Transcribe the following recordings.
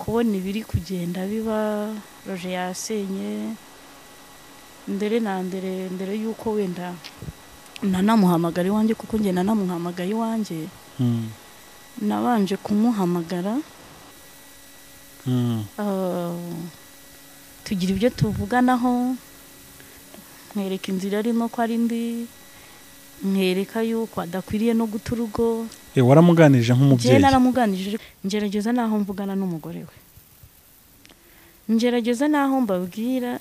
kubona ibiri kugenda biba Roger yasenye ndere yuko wenda nanamuhamagara iwanjye kuko nge nanamuhamagaye iwanjye nabanje kumuhamagara tugira ibyo tuvuganaho mwereka inzira arimo ko ari ndi mwereka yuko adakwiriye no guta urugo. Waramuganirije nk'umubyeyi? Naramuganirije, ngerageza naho mvugana n'umugore we, ngerageza naho mbabwira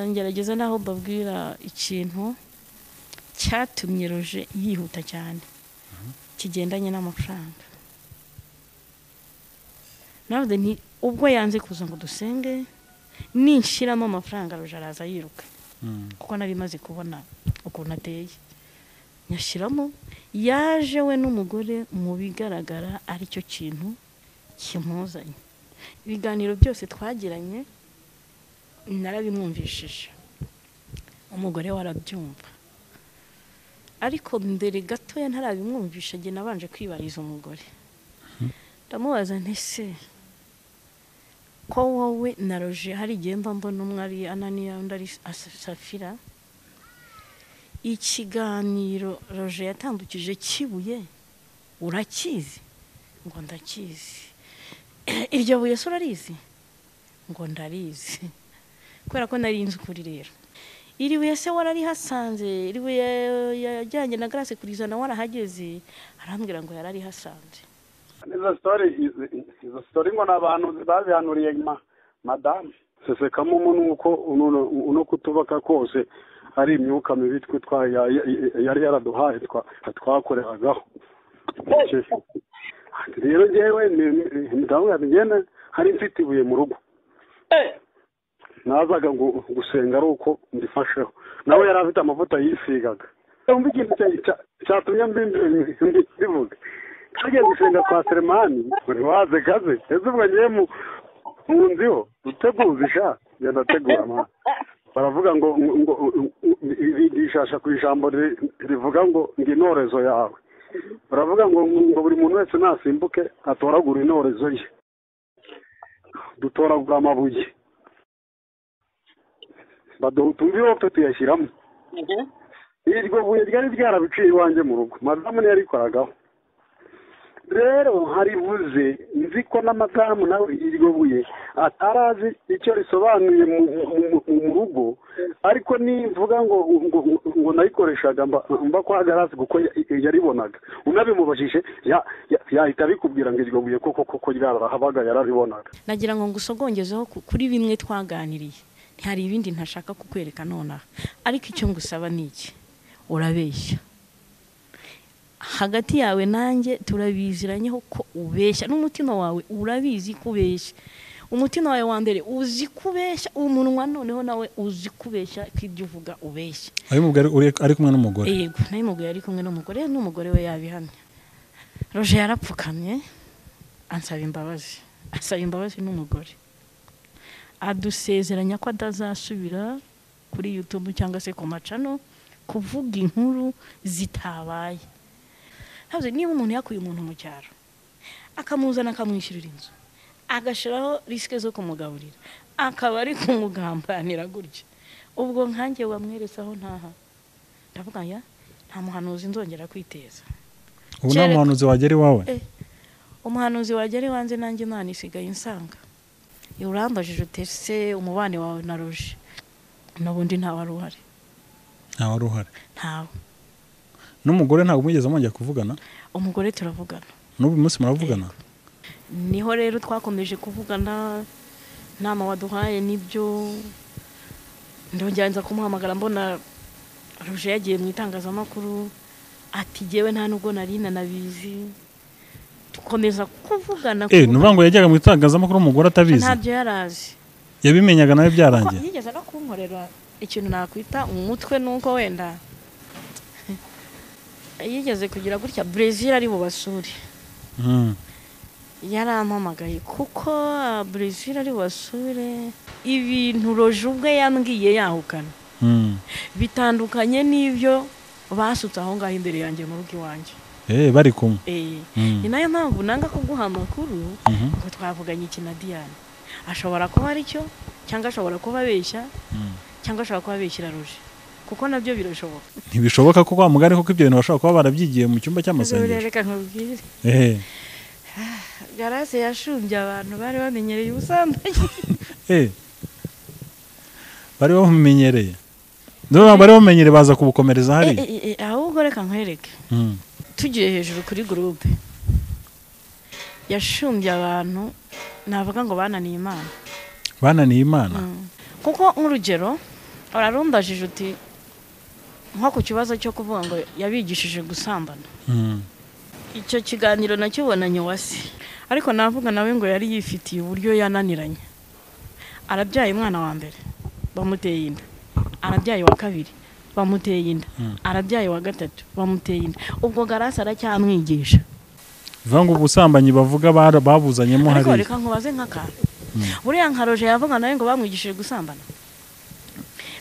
ngerageza naho mbabwira ikintu cyatumye Roger yihuta cyane kigendanye n'amafaranga. Navuze nti ubwo yanze kuza ngo dusenge ninshiramo amafaranga Roger araza yiruka kuko nari maze kubona ukuntu ateye. Nyashiramo yaje we n'umugore mu bigaragara ari cyo kintu kimuzanye. Ibiganiro byose twagiranye narabimwumvishije, umugore warabyumva, ariko mbere gatoya ntarabimwumvisha nge nabanje kwibariza umugore. Ndamubaza nti se ko wowe na Roger hari igihe mba mbona umwe ari Ananiya undi ari Safira, ikiganiro Roger yatambukije kibuye urakizi? Ngo ndakizi. Iryo buye so urarizi? Ngo ndarizi. Kubera ko nari nzi ukuri rero. Iri buye se warari hasanze? Iri buye yajyanye na Grace kurizana warahageze? Arambwira ngo yarari hasanze. Izo story ngo nabantu bazihanuriye madame sesekamo umuntu uko uno kutubaka kose ari imyuka mibi yari yaraduhaye twakoreragaho. Rero jewe ndavuga ngene hari mfite ibuye mu rugo nazaga ngo gusenga ari uko ndifasheho, nawe yari afite amavuta yisigaga. Umva ikintu cyatumye mbivuga kagiye gusenga kwa Selemani uri waze gaze ese ubwo ngiye mu nziho duteguza isha yanategura ama baravuga ngo bigishasha ku ijambo rivuga ngo nginorezo yawe, baravuga ngo buri muntu wese nasimbuke atoragura inorezo ye, dutoragura amabuye badutumviho tuyashyiramo. Iryo buye ryari ryarabiciye iwanjye mu rugo, madamu yari ikoragaho. Rero hari buze nzi ko n'amadamu nawe iryo buye atarazi icyo risobanuye mu rugo, ariko nivuga ngo nayikoreshaga mba kwa garasi kuko yaribonaga. Unabimubashije yahita bikubwira ngo iryo buye koko ryarahabaga yararibonaga. Nagira ngo ngusogongezeho kuri bimwe twaganiriye, ntihari ibindi ntashaka kukwereka nonaha, ariko icyo ngusaba ni iki: urabeshya. Hagati yawe nanjye turabiziranyeho ko ubeshya, n'umutima wawe urabizi kubeshya. Umutima wawe wa mbere uzi kubeshya, umunwa noneho nawe uzi kubeshya kw'ibyo uvuga ubeshya. Ayo mugore ari kumwe n'umugore? Yego, nayo mugore ari kumwe n'umugore, n'umugore we yabihamye. Roger yarapfukamye ansaba imbabazi, asaba imbabazi n'umugore, adusezeranya ko atazasubira kuri YouTube cyangwa se ku macano kuvuga inkuru zitabaye. Haze niba umuntu yakuye umuntu mu cyaro akamuzana akamwishyurira inzu agashiraho riske zo kumugaburira akaba ari kumugambanira gutya, ubwo nkanjye wamweresaho ntaha ndavuga ya nta muhanuzi nzongera kwiteza. Ubu nta muhanuzi wagera iwawe? Umuhanuzi wagera iwanjye nanjye Imana isigaye insanga. Urambajije utese umubane wawe na Roger n'ubundi nta wari uhari. Nta wari uhari? Ntawe. N'umugore ntabwo mugeze mwongera kuvugana? Umugore turavugana. N'ubu munsi muravugana? Niho rero twakomeje kuvugana, nama waduhaye nibyo ndongereza kumuhamagara mbona Roger yagiye mu itangazamakuru ati jewe nta nubwo nari nanabizi. Tukomeza kuvugana. Nubango yajyaga mu itangazamakuru umugore atabizi? Ntabyo yarazi. Yabimenyaga nawe byarangiye? Yigeze no kunkorera ikintu nakwita umutwe nuko wenda yigeze kugira gutya Brazil ari bubasure. Yarampamagaye kuko Brazil ari bubasure ibintu Roger ubwe yambwiye yahukana bitandukanye n'ibyo basutse aho ngaho imbere yanjye mu rugo iwanjye. bari kumwe ni nayo mpamvu nanga kuguha amakuru ngo twavuganye iki na Diane ashobora kuba ari cyo cyangwa ashobora kuba abeshya cyangwa ashobora kuba abeshyira Roger kuko nabyo birashoboka ntibishoboka ko kwa mugari kuko ibyo bintu bashobora kuba barabyigiye mu cyumba cy'amasengesho reka nkubwire Garase yashumbye abantu bari bamenyereye ubusambanyi bari bamenyereye bari bamenyereye baza kubukomereza hari ahubwo reka nkwereke tugiye hejuru kuri groupe yashumbye abantu navuga ngo bananiye Imana kuko nk'urugero urarundajije uti nko ku kibazo cyo kuvuga ngo yabigishije gusambana icyo kiganiro nakibonanye wasi ariko navuga nawe ngo yari yifitiye uburyo yananiranye arabyaye umwana wa mbere bamuteye inda arabyaye wa kabiri bamuteye inda arabyaye wa gatatu bamuteye inda ubwo Garase aracyamwigisha bivuga ngo ubusambanyi bavuga babuzanyemo hari ariko reka nkubaze nk'akantu buriya nka Roger yavuga nawe ngo bamwigishije gusambana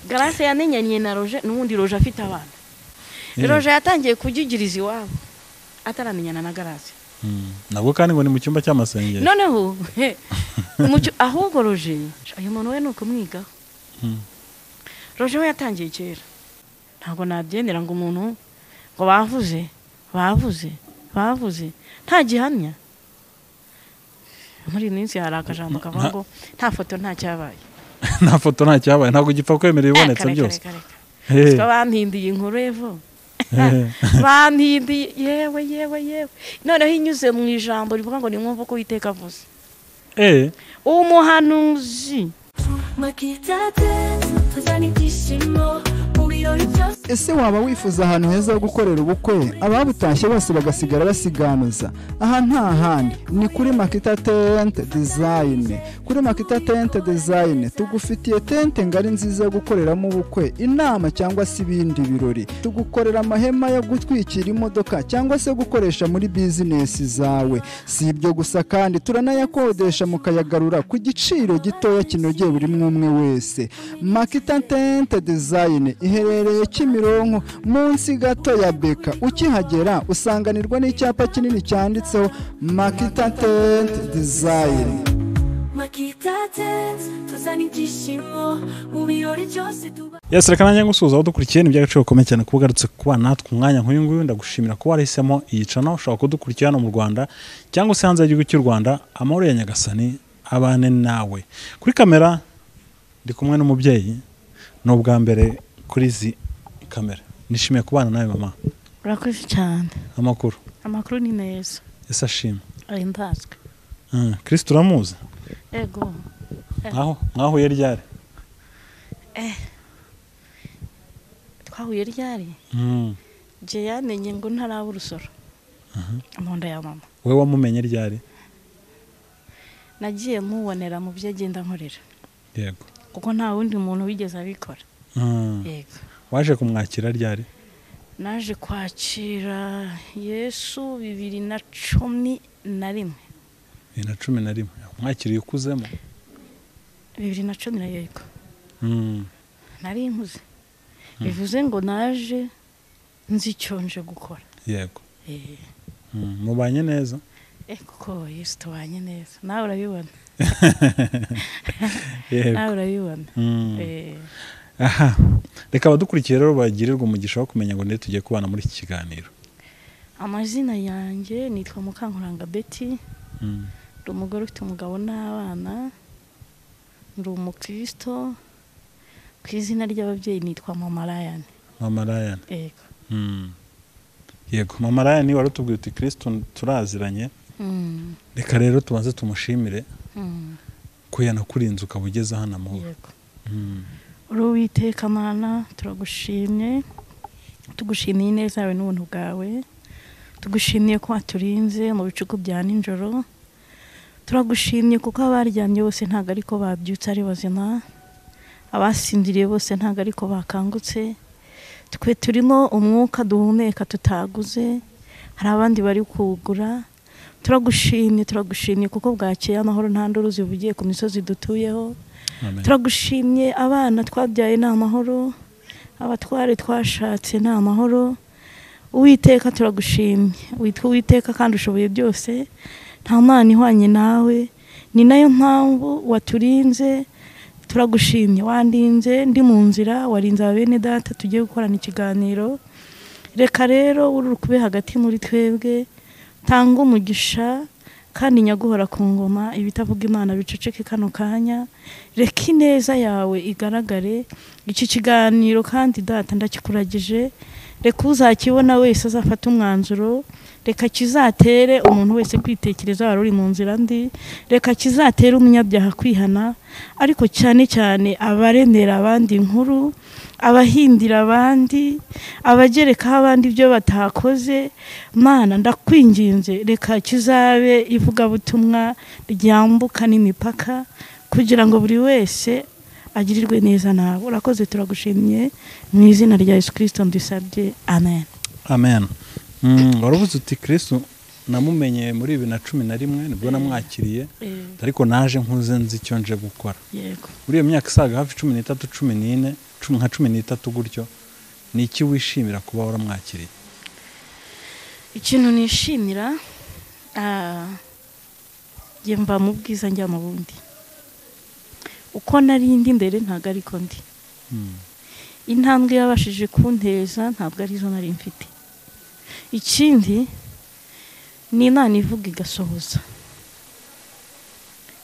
Garase yamenyanye na Roger n'ubundi Roger afite abana Roger yatangiye kujigiriza iwabo ataramenyana na Garase nabwo kandi ngo ni mu cyumba cy'amasengesho noneho ahubwo Roger uyu muntu we nuko mwigaho Roger we yatangiye kera ntabwo nabyemera ngo umuntu ngo bavuze nta gihamya muri minsi hari akajambo kavuga ngo nta foto nta cyabaye ntabwo gipfa kwemera ibibonetse byose bampindiye inkuru evo bampindiye yewe noneho inyuze mu ijambo rivuga ngo nimwumva ko Uwiteka avuze umuhanuzi ese waba wifuza ahantu heza ho gukorera ubukwe ababutashye bose bagasigara basiganuza aha nta handi ni kuri Makita Tent Design. Kuri Makita Tent Design tugufitiye tente ngari nziza yo gukoreramo ubukwe, inama cyangwa se ibindi birori. Tugukorera amahema yo gutwikira imodoka cyangwa se gukoresha muri business zawe. Si ibyo gusa kandi turanayakodesha mukayagarura ku giciro gitoya kinogeye buri umwe wese. Makita Tent Design iherereye Kimironko munsi gato ya Beka. Ukihagera usanganirwa n'icyapa kinini cyanditseho Makita Tent Design. Yes, reka nanjye ngusuza aho dukurikiye ni by'agaciro gakomeye cyane kuba ugarutse kuba natwe umwanya nk'uyu nguyu. Ndagushimira ko warahisemo iyi channel. Ushobora kudukurikira hano mu Rwanda cyangwa se hanze y'igihugu cy'u Rwanda. Amahoro ya Nyagasani abane nawe. Kuri kamera ndi kumwe n'umubyeyi n'ubwa mbere kuri izi kamera. Nishimiye kubana nawe mama. Urakoze cyane. Amakuru ni neza. Ese ashimwe. Ari ndazwe. Kristo uramuzi? Ego. Mwahuye ryari? Twahuye ryari? Je yamenye ngo ntaraba urusoro. Amonda ya mama. Wewe wamumenye ryari? Nagiye mubonera mu byo agenda nkorera. Yego. Kuko nta wundi muntu wigeze abikora. Yego. Waje kumwakira ryari? Naje kwakira Yesu 2011. 2011. Mwakiriye ukuzemo? 2010 yego. Nari nkuze. Bivuze ngo naje nzicyonje gukora. Yego. Mubanye neza? Kuko Yesu tubanye neza. Nawe urabibona. Yego. Nawe urabibona. Aha. Reka abadukurikiye rero bagirirwa umugisha wo kumenya ngo ndetse tugiye kubana muri iki kiganiro. Amazina yanjye nitwa Mukankuranga Betty. Ndi umugore ufite umugabo n'abana. Ndi umukristo. Ku izina ry'ababyeyi nitwa Mama Ryan. Mama Ryan. Yego. Yego, Mama Ryan wari utubwiye uti Kristo turaziranye. Reka rero tubanze tumushimire. Ko yanakurinze ukabugeza hano amahoro. Yego. Uwiteka Mana turagushimye. Tugushimiye neza yawe n'ubuntu bwawe. Tugushimiye ko waturinze mu bicuku bya ninjoro. Turagushimye kuko abaryamye bose ntago ariko babyutse ari bazima. Abasinziriye bose ntago ariko bakangutse. Twe turimo umwuka duhumeka tutaguze. Hari abandi bari kugura. Turagushimye kuko bwakeye amahoro nta nduru zivugiye ku misozi dutuyeho. Turagushimye abana twabyaye nta mahoro. Abatware twashatse nta mahoro. Uwiteka turagushimye, witwa Uwiteka kandi ushoboye byose, nta mana ihwanye nawe, ni nayo mpamvu waturinze. Turagushimye, wandinze ndi mu nzira, warinze bene data tugiye gukorana ikiganiro. Reka rero uri kube hagati muri twebwe, tanga umugisha kandi nyaguhora ku ngoma, ibitavuga Imana biceceke kano kanya. Reka ineza yawe igaragare iki kiganiro kandi data ndakikuragije. Reka uzakibona wese azafata umwanzuro, reka kizatere umuntu wese kwitekereza wari uri mu nzira ndi, reka kizatere umunyabyaha kwihana, ariko cyane cyane abaremera abandi inkuru, abahindira abandi, abagerekaho abandi ibyo batakoze. Mana ndakwinginze, reka kizabe ivugabutumwa ryambuka n'imipaka, kugira ngo buri wese agirirwe neza nawe. Urakoze, turagushimye mu izina rya Yesu Kristo ndisabye, amen. Amen. Waravuze uti Kristo namumenye muri 2011 nibwo namwakiriye, ariko naje nkuze nzi icyo nje gukora. Yego. Muri iyo myaka isaga hafi 13 14 nka 13 gutyo, ni iki wishimira kuba waramwakiriye? Ikintu nishimira, mva mu bwiza njya mu bundi. Uko nari ndi mbere ntabwo ariko ndi. Intambwe yabashije kunteza ntabwo ari zo nari mfite. Ikindi ni Imana ivuga igasohoza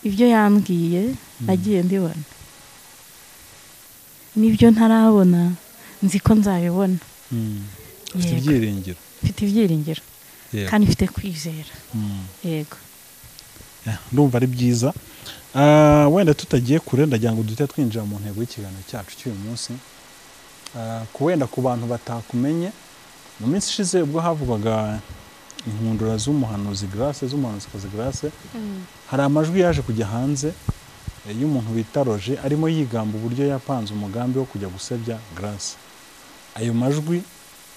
ibyo yambwiye, nagiye mbibona. Nibyo ntarabona nzi ko nzabibona. Ufite ibyiringiro? Mfite ibyiringiro kandi mfite kwizera. Yego. Ndumva ari byiza. Wenda tutagiye kure, ndagira ngo duhite twinjira mu ntego y'ikiganiro cyacu cy'uyu munsi. Wenda ku bantu batakumenye, mu minsi ishize ubwo havugwaga inkundura z'umuhanuzi Grace, z'umuhanuzikazi Grace, hari amajwi yaje kujya hanze y'umuntu bita Roger arimo yigamba uburyo yapanze umugambi wo kujya gusebya Grace. Ayo majwi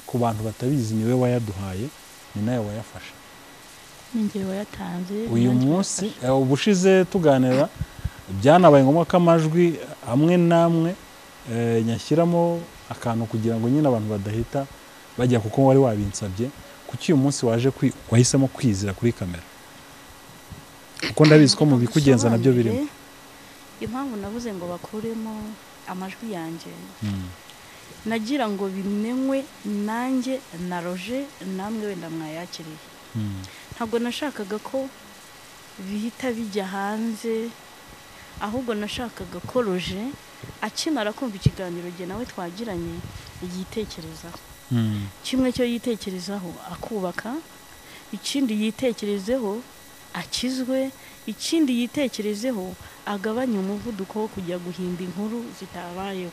ku bantu batabizi niwe wayaduhaye, ni nawe wayafashe. Ninjye wayatanze. Uyu munsi ubushize tuganira byanabaye ngombwa ko amajwi amwe namwe nyashyiramo akantu kugira ngo nyine abantu badahita bajya, kuko wari wabinsabye. Kuki uyu munsi wahisemo kwizira kuri kamera? Kuko ndabizi ko mu bikugenza nabyo birimo. Impamvu nabuze ngo bakuremo amajwi yanjye, nagira ngo bimenywe nanjye na Roger, namwe wenda mwayakiriye. Ntabwo nashakaga ko bihita bijya hanze, ahubwo nashakaga ko Roger akimara kumva ikiganiro jye nawe twagiranye yitekerezaho. Kimwe cyo yitekerezaho akubaka, ikindi yitekerezeho akizwe, ikindi yitekerezeho agabanya umuvuduko wo kujya guhimba inkuru zitabayeho.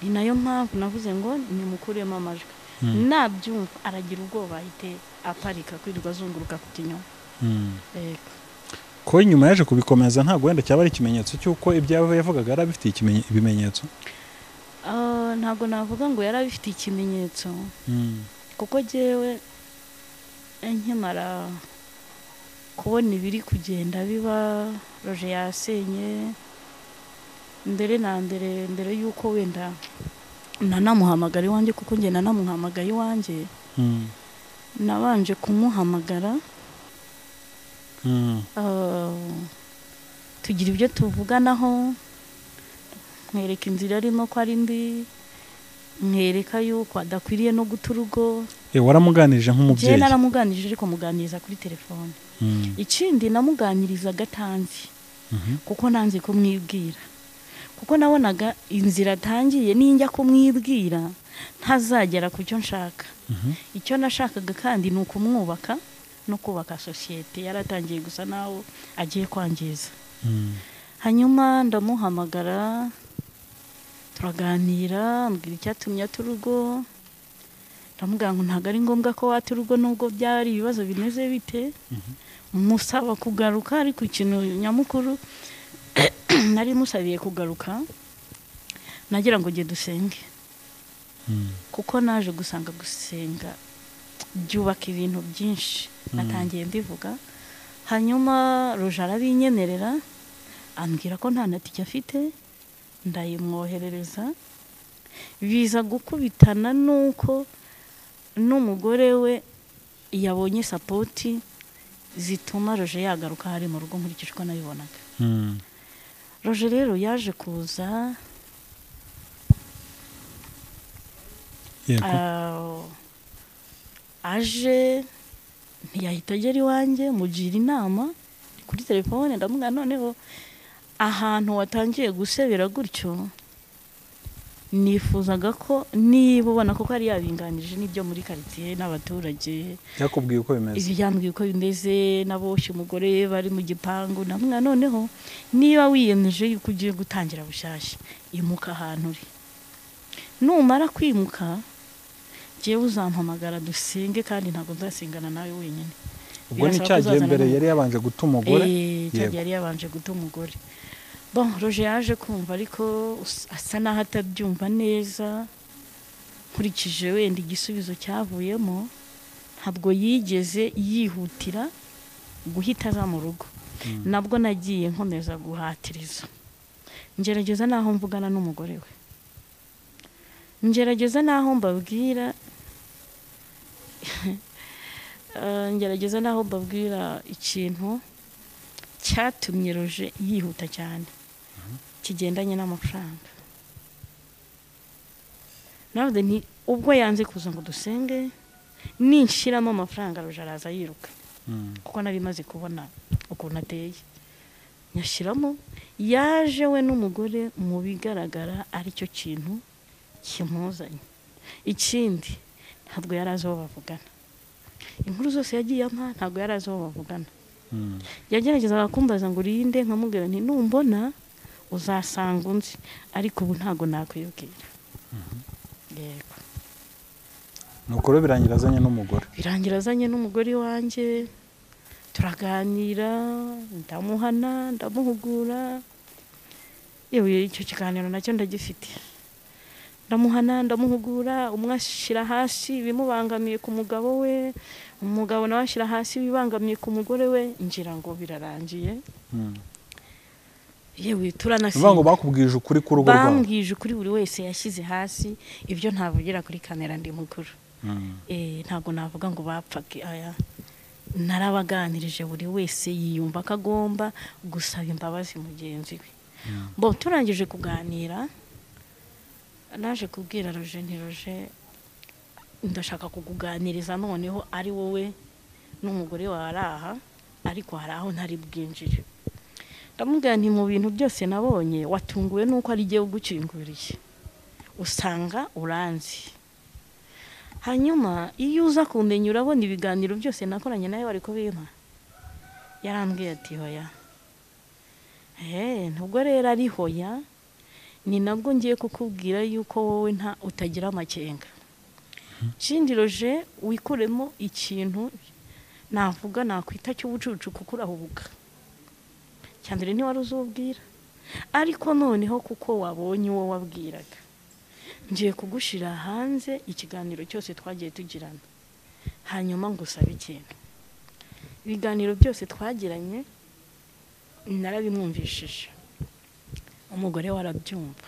Ni nayo mpamvu navuze ngo nimukuremo amajwi. Nabyumva aragira ubwoba ahite aparika kwirirwa azunguruka ku kinyoma. Ko nyuma yaje kubikomeza ntabwo wenda cyaba ari ikimenyetso cy'uko ibyawe yavugaga yari abifitiye ibimenyetso? Ntabwo navuga ngo yari abifitiye ikimenyetso, kuko jyewe nkimara kubona ibiri kugenda biba, Roger yasenye mbere y'uko wenda nanamuhamagara iwanjye, kuko njye nanamuhamagaye iwanjye. Nabanje kumuhamagara, tugira ibyo tuvuganaho, mwereka inzira arimo ko ari mbi, mwereka yuko adakwiriye no guta urugo. Waramuganirije nk'umubyeyi? Njye naramuganirije, ariko muganiriza kuri telefone. Ikindi namuganiriza gatanzi, kuko nanze kumwibwira, kuko nabonaga inzira atangiye ninjya kumwibwira ntazagera ku cyo nshaka. Icyo nashakaga kandi ni ukumwubaka no kubaka sosiyete. Yaratangiye gusa naho agiye kwangiza. Hanyuma ndamuhamagara, turaganira, ambwira icyatumye ata urugo. Ndamubwira ngo ntabwo ari ngombwa ko wata urugo nubwo byaba ari ibibazo bimeze bite. Musaba kugaruka, ariko ikintu nyamukuru nari musabiye kugaruka, nagira ngo njye dusenge, kuko naje gusanga gusenga byubaka ibintu byinshi. Natangiye mbivuga. Hanyuma Roger arabinyemerera, ambwira ko nta natike afite, ndayimwoherereza. Biza gukubitana nuko n'umugore we yabonye sapoti zituma Roger yagaruka hari mu rugo nkurikije uko nabibonaga. Roger rero yaje kuza aje ntiyahita agera iwanjye mugira inama kuri telefone, ndamubwira noneho ahantu watangiye gusebera gutyo nifuzaga ko niba ubona ko ari yabinganije n'ibyo muri quartier n'abaturage yakubwiye uko bimeze, ibyambwiye uko bimeze, naboshye umugore bari mu gipangu, ndamubwira noneho niba wiyemeje yuko ugiye gutangira bushyashya imuka ahantu uri, numara kwimuka jewe uzampamagara dusenge kandi ntabwo nzasengana nawe wenyine. ubwo ni cyagiye mbere yari yabanje guta umugore. Yari yabanje guta umugore. Bon, Roger yaje kumva ariko asa naho atabyumva neza nkurikije wenda igisubizo cyavuyemo, ntabwo yigeze yihutira guhita aza mu rugo. Nabwo nagiye nkomeza guhatiriza, ngerageza naho mvugana n'umugore we, ngerageza naho mbabwira ngerageza naho mbabwira ikintu cyatumye Roger yihuta cyane kigendanye n'amafaranga. Navuze nti ubwo yanze kuza ngo dusenge ninshiramo amafaranga Roger araza yiruka, kuko nari maze kubona ukuntu ateye. Nyashiramo yaje we n'umugore mu bigaragara ari cyo kintu kimuzanye. Ikindi ntabwo yari azi aho bavugana, inkuru zose yagiye ampa ntabwo yari azi aho bavugana. Yageragezaga kumbaza ngo urinde, nkamubwira nti numbona uzasanga unzi, ariko ubu ntabwo nakwibwira. Yego, nuko rero birangira azanye n'umugore wanjye, turaganira, ndamuhana, ndamuhugura. Yewe icyo kiganiro nacyo ndagifite, ndamuhana ndamuhugura, umwe ashyira hasi bimubangamiye ku mugabo we, umugabo nawe ashyira hasi bibangamiye ku mugore we, ngira ngo birarangiye. Yewe turanasinda, ngo bakubwije ukuri ku rugo rwawe. Bambwije ukuri, buri wese yashyize hasi ibyo ntavugira kuri kamera ndi mukuru. Ntabwo navuga ngo bapfake, aya narabaganirije, buri wese yiyumva ko agomba gusaba imbabazi mugenzi we. Bo turangije kuganira, naje kubwira Roger nti Roger, ndashaka kukuganiriza noneho ari wowe n'umugore wawe araha, ariko hari aho ntari bwinjire. Ndamubwira nti mu bintu byose nabonye watunguwe nuko ari giye ugukinguriye, usanga uranzi. Hanyuma iyo uza kumenya urabona ibiganiro byose nakoranye nawe ariko bimpa. Yarambwiye ati hoya, nubwo rero ari hoya, ni nabwo ngiye kukubwira yuko wowe utagira amakenga. Ikindi Roger, wikuremo ikintu navuga nakwita cy'ubucucu kuko urahubuka. Cyandire ntiwari uzubwira, ariko noneho kuko wabonye uwo wabwiraga, ngiye kugushira hanze ikiganiro cyose twagiye tugirana, hanyuma ngusaba ikintu. Ibiganiro byose twagiranye narabimwumvishije, umugore warabyumva,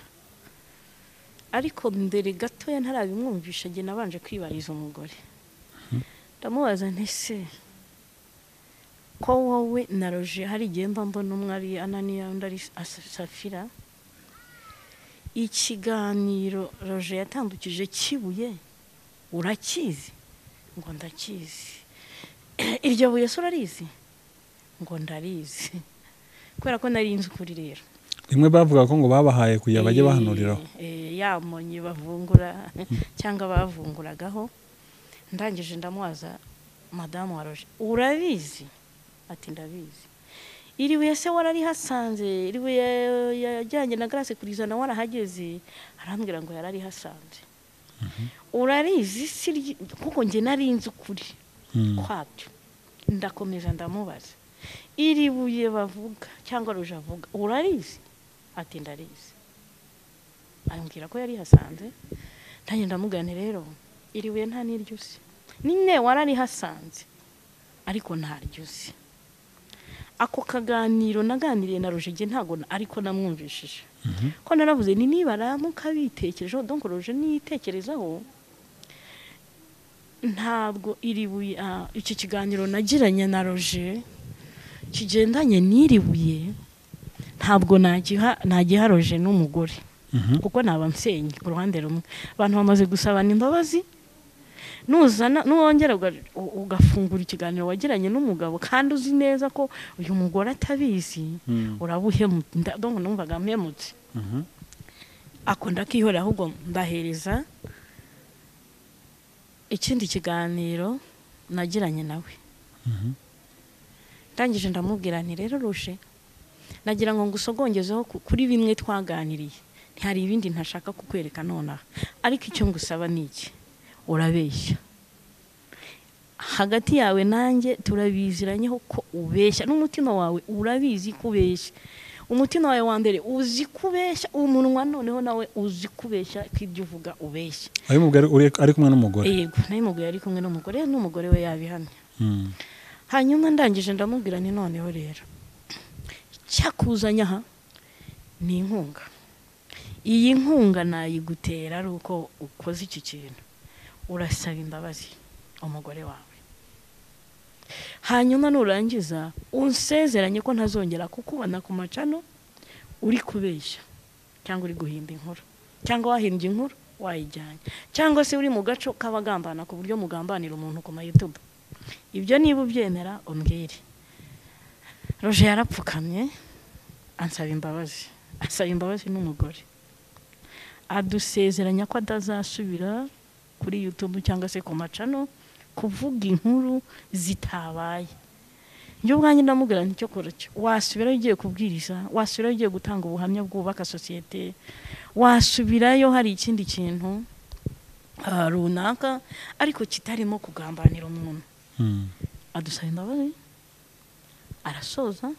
ariko mbere gatoya ntarabimwumvisha nge nabanje kwibariza umugore. Ndamubaza nti se ko wowe na Roger hari igihe mba mbona umwe ari Ananiya undi ari Safira, ikiganiro Roger yatandukije Kibuye urakizi? Ngo ndakizi. Iryo buye se urarizi? Ngo ndarizi. Kubera ko nari nzi ukuri rero. Rimwe bavuga ko ngo babahaye kuya bajye bahanuriraho. Yamonye bavungura cyangwa bavunguragaho. Ndangije ndamubaza madamu wa Roger, urabizi? Ati ndabizi. Iri buye se wararihasanze? Iri buye yajyanye na Grace kurizana warahageze? Arambwira ngo yarari hasanze. Urarizi si kuko nge nari nzi ukuri kwabyo. Ndakomeza ndamubaza, iri buye bavuga cyangwa Roger avuga urarizi? Ati ndarizi. Ambwira ko yari hasanze. Ntange ndamugane rero, iri buye nta n'iryusi. Nine warari hasanze ariko ntaryusi. Ako kaganiro naganiriye na Roger ntago ariko namwumvishije. Ko naravuze ni niba ramuka bitekerejeho, donc Roger nitekerezaho ntabwo iribuye iki kiganiro nagiranye na Roger kigendanye n'iribuye ntabwo nagiha Roger n'umugore kuko naba msenye ku ruhande rumwe abantu bamaze gusabana imbabazi nuwongera ugafungura ikiganiro wagiranye n'umugabo kandi uzi neza ko uyu mugore atabizi urabuhemutse donc numvaga mpemutse akunda kihora ahubwo ndahereza ikindi kiganiro nagiranye nawe ndangije ndamubwira nti rero Roger nagira ngo ngusogongezeho kuri bimwe twaganiriye ntihari ibindi ntashaka kukwereka nonaha ariko icyo ngusaba ni iki urabeshya hagati yawe nanjye turabiziranyeho ko ubeshya n'umutima wawe urabizi kubeshya umutima wawe wa mbere uzi kubeshya umunwa noneho nawe uzi kubeshya kw'ibyo uvuga ubeshya ayo mugore ari kumwe n'umugore yego nayo mugore ari kumwe n'umugore we yabihamye hanyuma ndangije ndamubwira ni noneho rero cyakuzanya aha ni inkunga iyi nkunga nayigutera ari uko ukoze iki kintu urasaba imbabazi umugore wawe hanyuma nurangiza unsezeranye ko ntazongera kukubona ku macano uri kubeshya cyangwa uri guhimba inkuru cyangwa wahimbye inkuru wayijyanye cyangwa se uri mu gaco k'abagambana ku buryo mugambanira umuntu ku YouTube ibyo niba ubyemera umbwire Roger yarapfukamye ansaba imbabazi n'umugore adusezeranya ko atazasubira kuri YouTube cyangwa se ku macano kuvuga inkuru zitabaye njye ubwanjye ndamubwira nti cyo kora cyo wasubirayo ugiye kubwiriza wasubirayo ugiye gutanga ubuhamya bwubaka sosiyete wasubirayo hari ikindi kintu runaka ariko kitarimo kugambanira umuntu adusaba imbabazi arasoza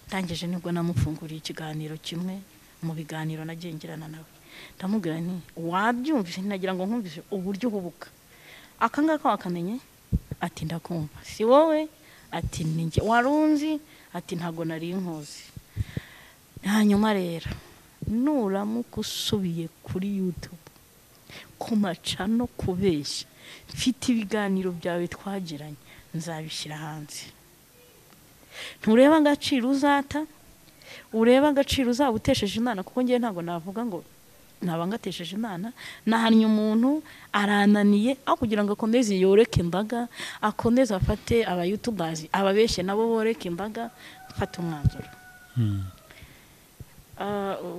ndangije nibwo namufunguriye ikiganiro kimwe mu biganiro nagengirana nawe ndamubwira nti wabyumvise nagira ngo nkumvise uburyo uhubuka akangaka wakamenye ati ndakumva si wowe ati ninjye warunzi ati ntago nari inkozi hanyuma rero nuramuka usubiye kuri YouTube ku macano kubeshya mfite ibiganiro byawe twagiranye nzabishyira hanze ntureba agaciro uzata ureba agaciro uzabutesheje Imana kuko ngiye ntago navuga ngo nabangatesheje Imana nahannye umuntu arananiye aho kugira ngo akomeze yoreke imbaga akomeze afate aba YouTubers ababeshye nabo boreke imbaga fata umwanzuro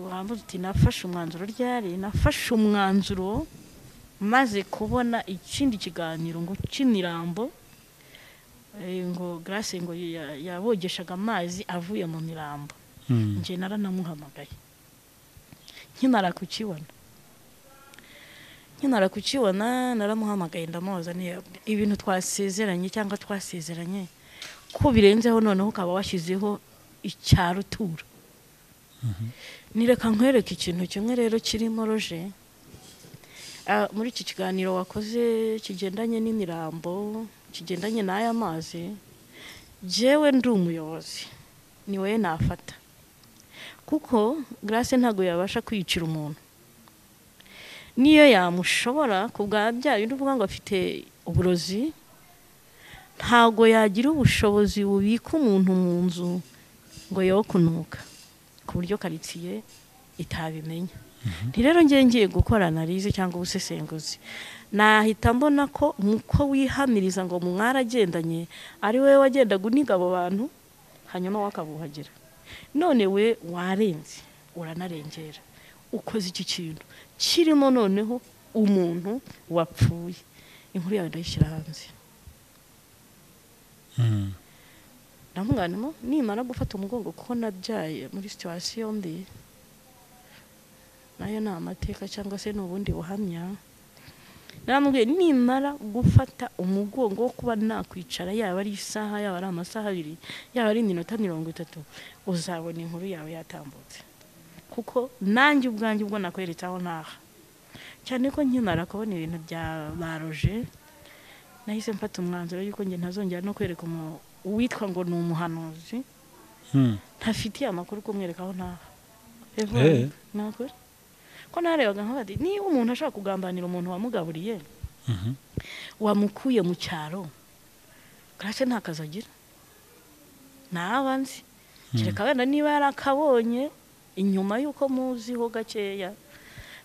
wambuze uti nafashe umwanzuro ryari nafashe umwanzuro maze kubona ikindi kiganiro ngo cy'imirambo ngo Grace ngo yabogeshaga amazi avuye mu mirambo nje naranamuhamagaye nkimara kukibona naramuhamagaye ndamubaza ibintu twasezeranye cyangwa twasezeranye ko birenzeho noneho ukaba washyizeho icyarutura nireka nkwereke ikintu kimwe rero kirimo Roger muri iki kiganiro wakoze kigendanye n'imirambo kigendanye n'aya mazi jewe ndi umuyobozi ni wowe nafata kuko Grace ntago yabasha kwicira umuntu niyo yamushobora kubwa bya bintu uvuga ngo afite uburozi ntago yagira ubushobozi bubika umuntu mu nzu ngo yo kunuka ku buryo karitsiye itabimenya rero ngiye gukora analize cyangwa ubusesenguzi nahita mbona ko muko wihamiriza ngo mwaragendanye ari we wagendaga uniga abo bantu hanyuma wakabuhagira none we warenze uranarengera ukoze iki kintu kirimo noneho umuntu wapfuye inkuru yawe ndayishyira hanze ndamwanimo nimara gufata umugongo kuko nabyaye muri situation mbi nayo na amateka cyangwa se n'ubundi buhamya namubwiye nimara gufata umugongo wo kuba nakwicara yaba ari isaha yaba ari amasaha abiri yaba ari iminota 30 uzabona inkuru yawe yatambutse kuko nanjye ubwanjye ubwo nakweretse aho naha cyane ko nkimara kubona ibintu bya Roger nahise mfata umwanzuro yuko nge ntazongera no kwereka uwitwa ngo ni umuhanuzi ntafitiye amakuru kumwereka aho naha nakore ko narebaga nkabati niba umuntu ashaka kugambanira umuntu wamugaburiye wamukuye mu cyaro Grace nta kazi agira ntabanzi kereka wenda niba yarakabonye inyuma y'uko muziho gakeya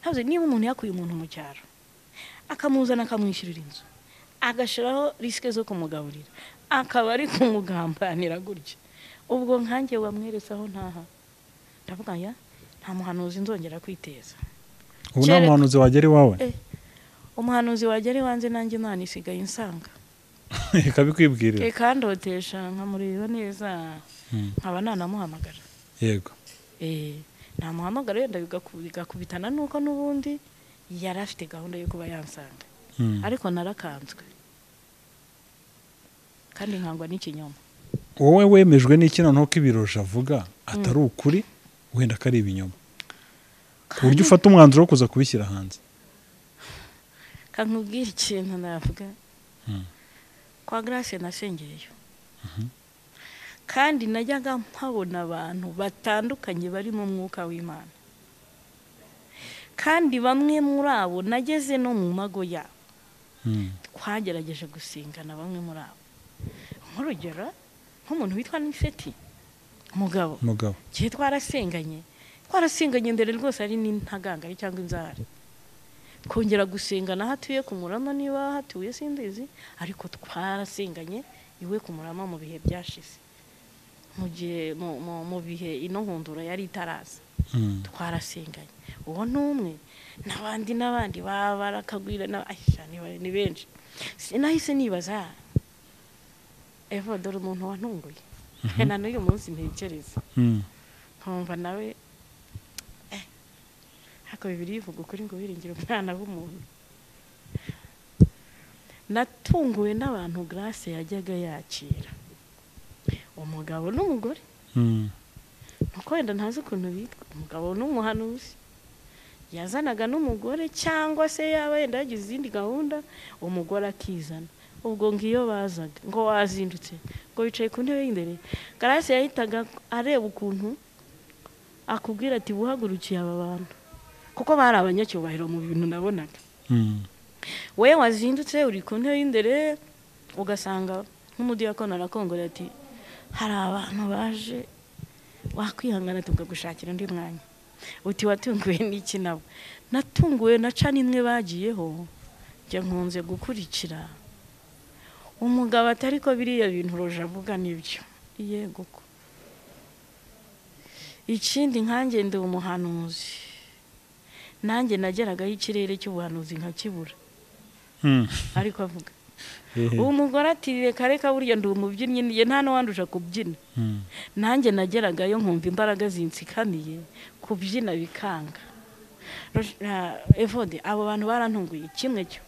havuze niba umuntu yakuye umuntu mu cyaro akamuzana akamwishyurira inzu agashiraho risike zo kumugaburira akaba ari kumugambanira gutya ubwo nkanjye wamweresaho ntaha ndavuga ya nta muhanuzi nzongera kwiteza ubu nta muhanuzi wagera iwawe umuhanuzi wagera iwanjye nanjye Imana isigaye insanga ikabikwibwirira ikandotesha nkamureba neza nkaba nanamuhamagara yego namuhamagara yenda bigakubitana nuko n'ubundi yari afite gahunda yo kuba yansanga ariko narakanzwe kandi nkangwa n'ikinyoma wowe wemejwe n'iki noneho ko ibiroje avuga atari ukuri wenda ko ari ibinyoma ku buryo ufata umwanzuro wo kuza kubishyira hanze kankubwira ikintu navuga kwa Grace nasengereyo kandi najyaga mpabona abantu batandukanye bari mu mwuka w'Imana kandi bamwe muri abo nageze no mu mago yabo twagerageje gusingana bamwe muri abo nk'urugero nk'umuntu witwa Nifeti umugabo gihe twarasenganye ndere rwose ari n'intagangari cyangwa inzara kongera gusengana hatuye ku Murama niba hatuye sindizi ariko twarasenganye iwe ku Murama mu bihe byashize mu bihe ino nkundura yari itaraza twarasenganye uwo n'umwe n'abandi barakagwira ni benshi sinahise nibaza Eva dore umuntu wantunguye na n'uyu munsi ntekereza nkumva nawe hako bibiri bivuga ukuri ngo wiringira umwana w'umuntu natunguwe n'abantu Grace yajyaga yakira umugabo n'umugore nuko wenda ntazi ukuntu bitwa umugabo n'umuhanuzi yazanaga n'umugore cyangwa se yaba yenda yagize izindi gahunda umugore akizana ubwo ngiyo bazaga ngo wazindutse ngo wicaye ku ntebe y'imbere Grace yahitaga areba ukuntu akubwira ati buhagurukiye aba bantu kuko bari abanyacyubahiro mu bintu nabonaga we wazindutse uri ku ntebe y'imbere ugasanga nk'umudiyakoni arakongora ati hari abantu baje wakwihangana tukagushakira undi mwanya uti watunguwe n'iki nabo natunguwe na cana imwe bagiyeho njya nkunze gukurikira umugabo atari ko biriya bintu roje avuga nibyo yego ko ikindi nkanjye ndi umuhanuzi nanjye nageragaho ikirere cy'ubuhanuzi nkakibura ariko avuga uwo mugore ati reka burya ndi umubyinnyi niye nta n'uwandusha kubyina nanjye nageragayo nkumva imbaraga zinsikamiye kubyina bikanga Evode abo bantu barantunguye kimwe cyo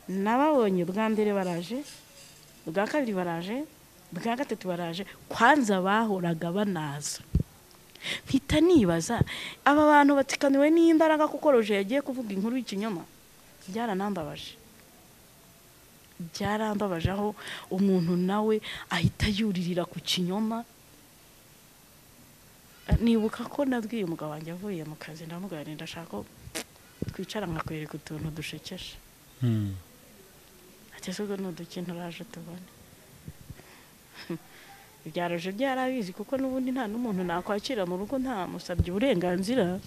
nababonye bwa mbere baraje bwa kabiri baraje bwa gatatu baraje kwanza bahoraga banaza mpita nibaza aba bantu batikaniwe n'imbaraga kuko roje yagiye kuvuga inkuru y'ikinyoma byarambabaje aho umuntu nawe ahita yuririra ku kinyoma nibuka ko nabwiye umugabo wanjye avuye mu kazi ndamubwira ndashaka ko twicara nkakwereka utuntu dushekeje ese ubwo n'udukintu uraje tubone ibyaroje byarabizi kuko n'ubundi nta n'umuntu nakwakira mu rugo nta musabye uburenganzira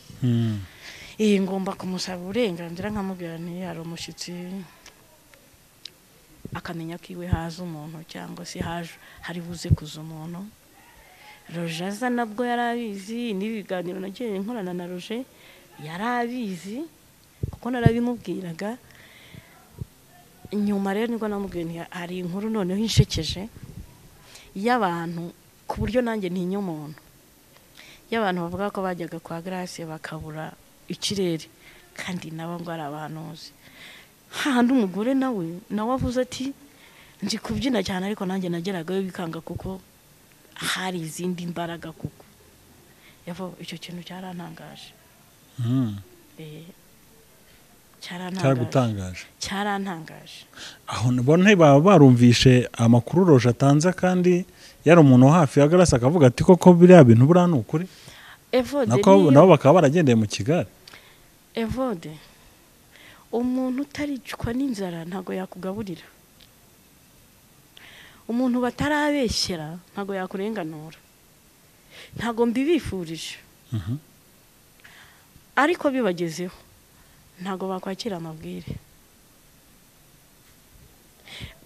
ngomba kumusaba uburenganzira nkamubwira nti hari umushyitsi akamenya ko iwe haza umuntu cyangwa se hari buze kuza umuntu roje aza nabwo yarabizi n'ibiganiro nagiye nkorana na roje yarabizi kuko narabimubwiraga nyuma rero nibwo namubwiye hari inkuru noneho inshekeje y'abantu ku buryo nanjye ntinya umuntu y'abantu bavuga ko bajyaga kwa Grace bakabura ikirere kandi nabo ngo ari abahanuzi hahandi umugore nawe avuze ati nzi kubyina cyane ariko nanjye nageragayo bikanga kuko hari izindi mbaraga kuko icyo kintu cyarantangaje cyarantangaje aho nabone baba barumvishe amakuru roje atanze kandi yari umuntu hafi ya Grace akavuga ati koko biriya bintu buriya ni ukuri nabo bakaba baragendeye mu Kigali Evode umuntu utaricwa n'inzara ntago yakugaburira, umuntu batarabeshyera ntago yakurenganura, ntago mbibifurije ariko bibagezeho ntago bakwakira amabwire.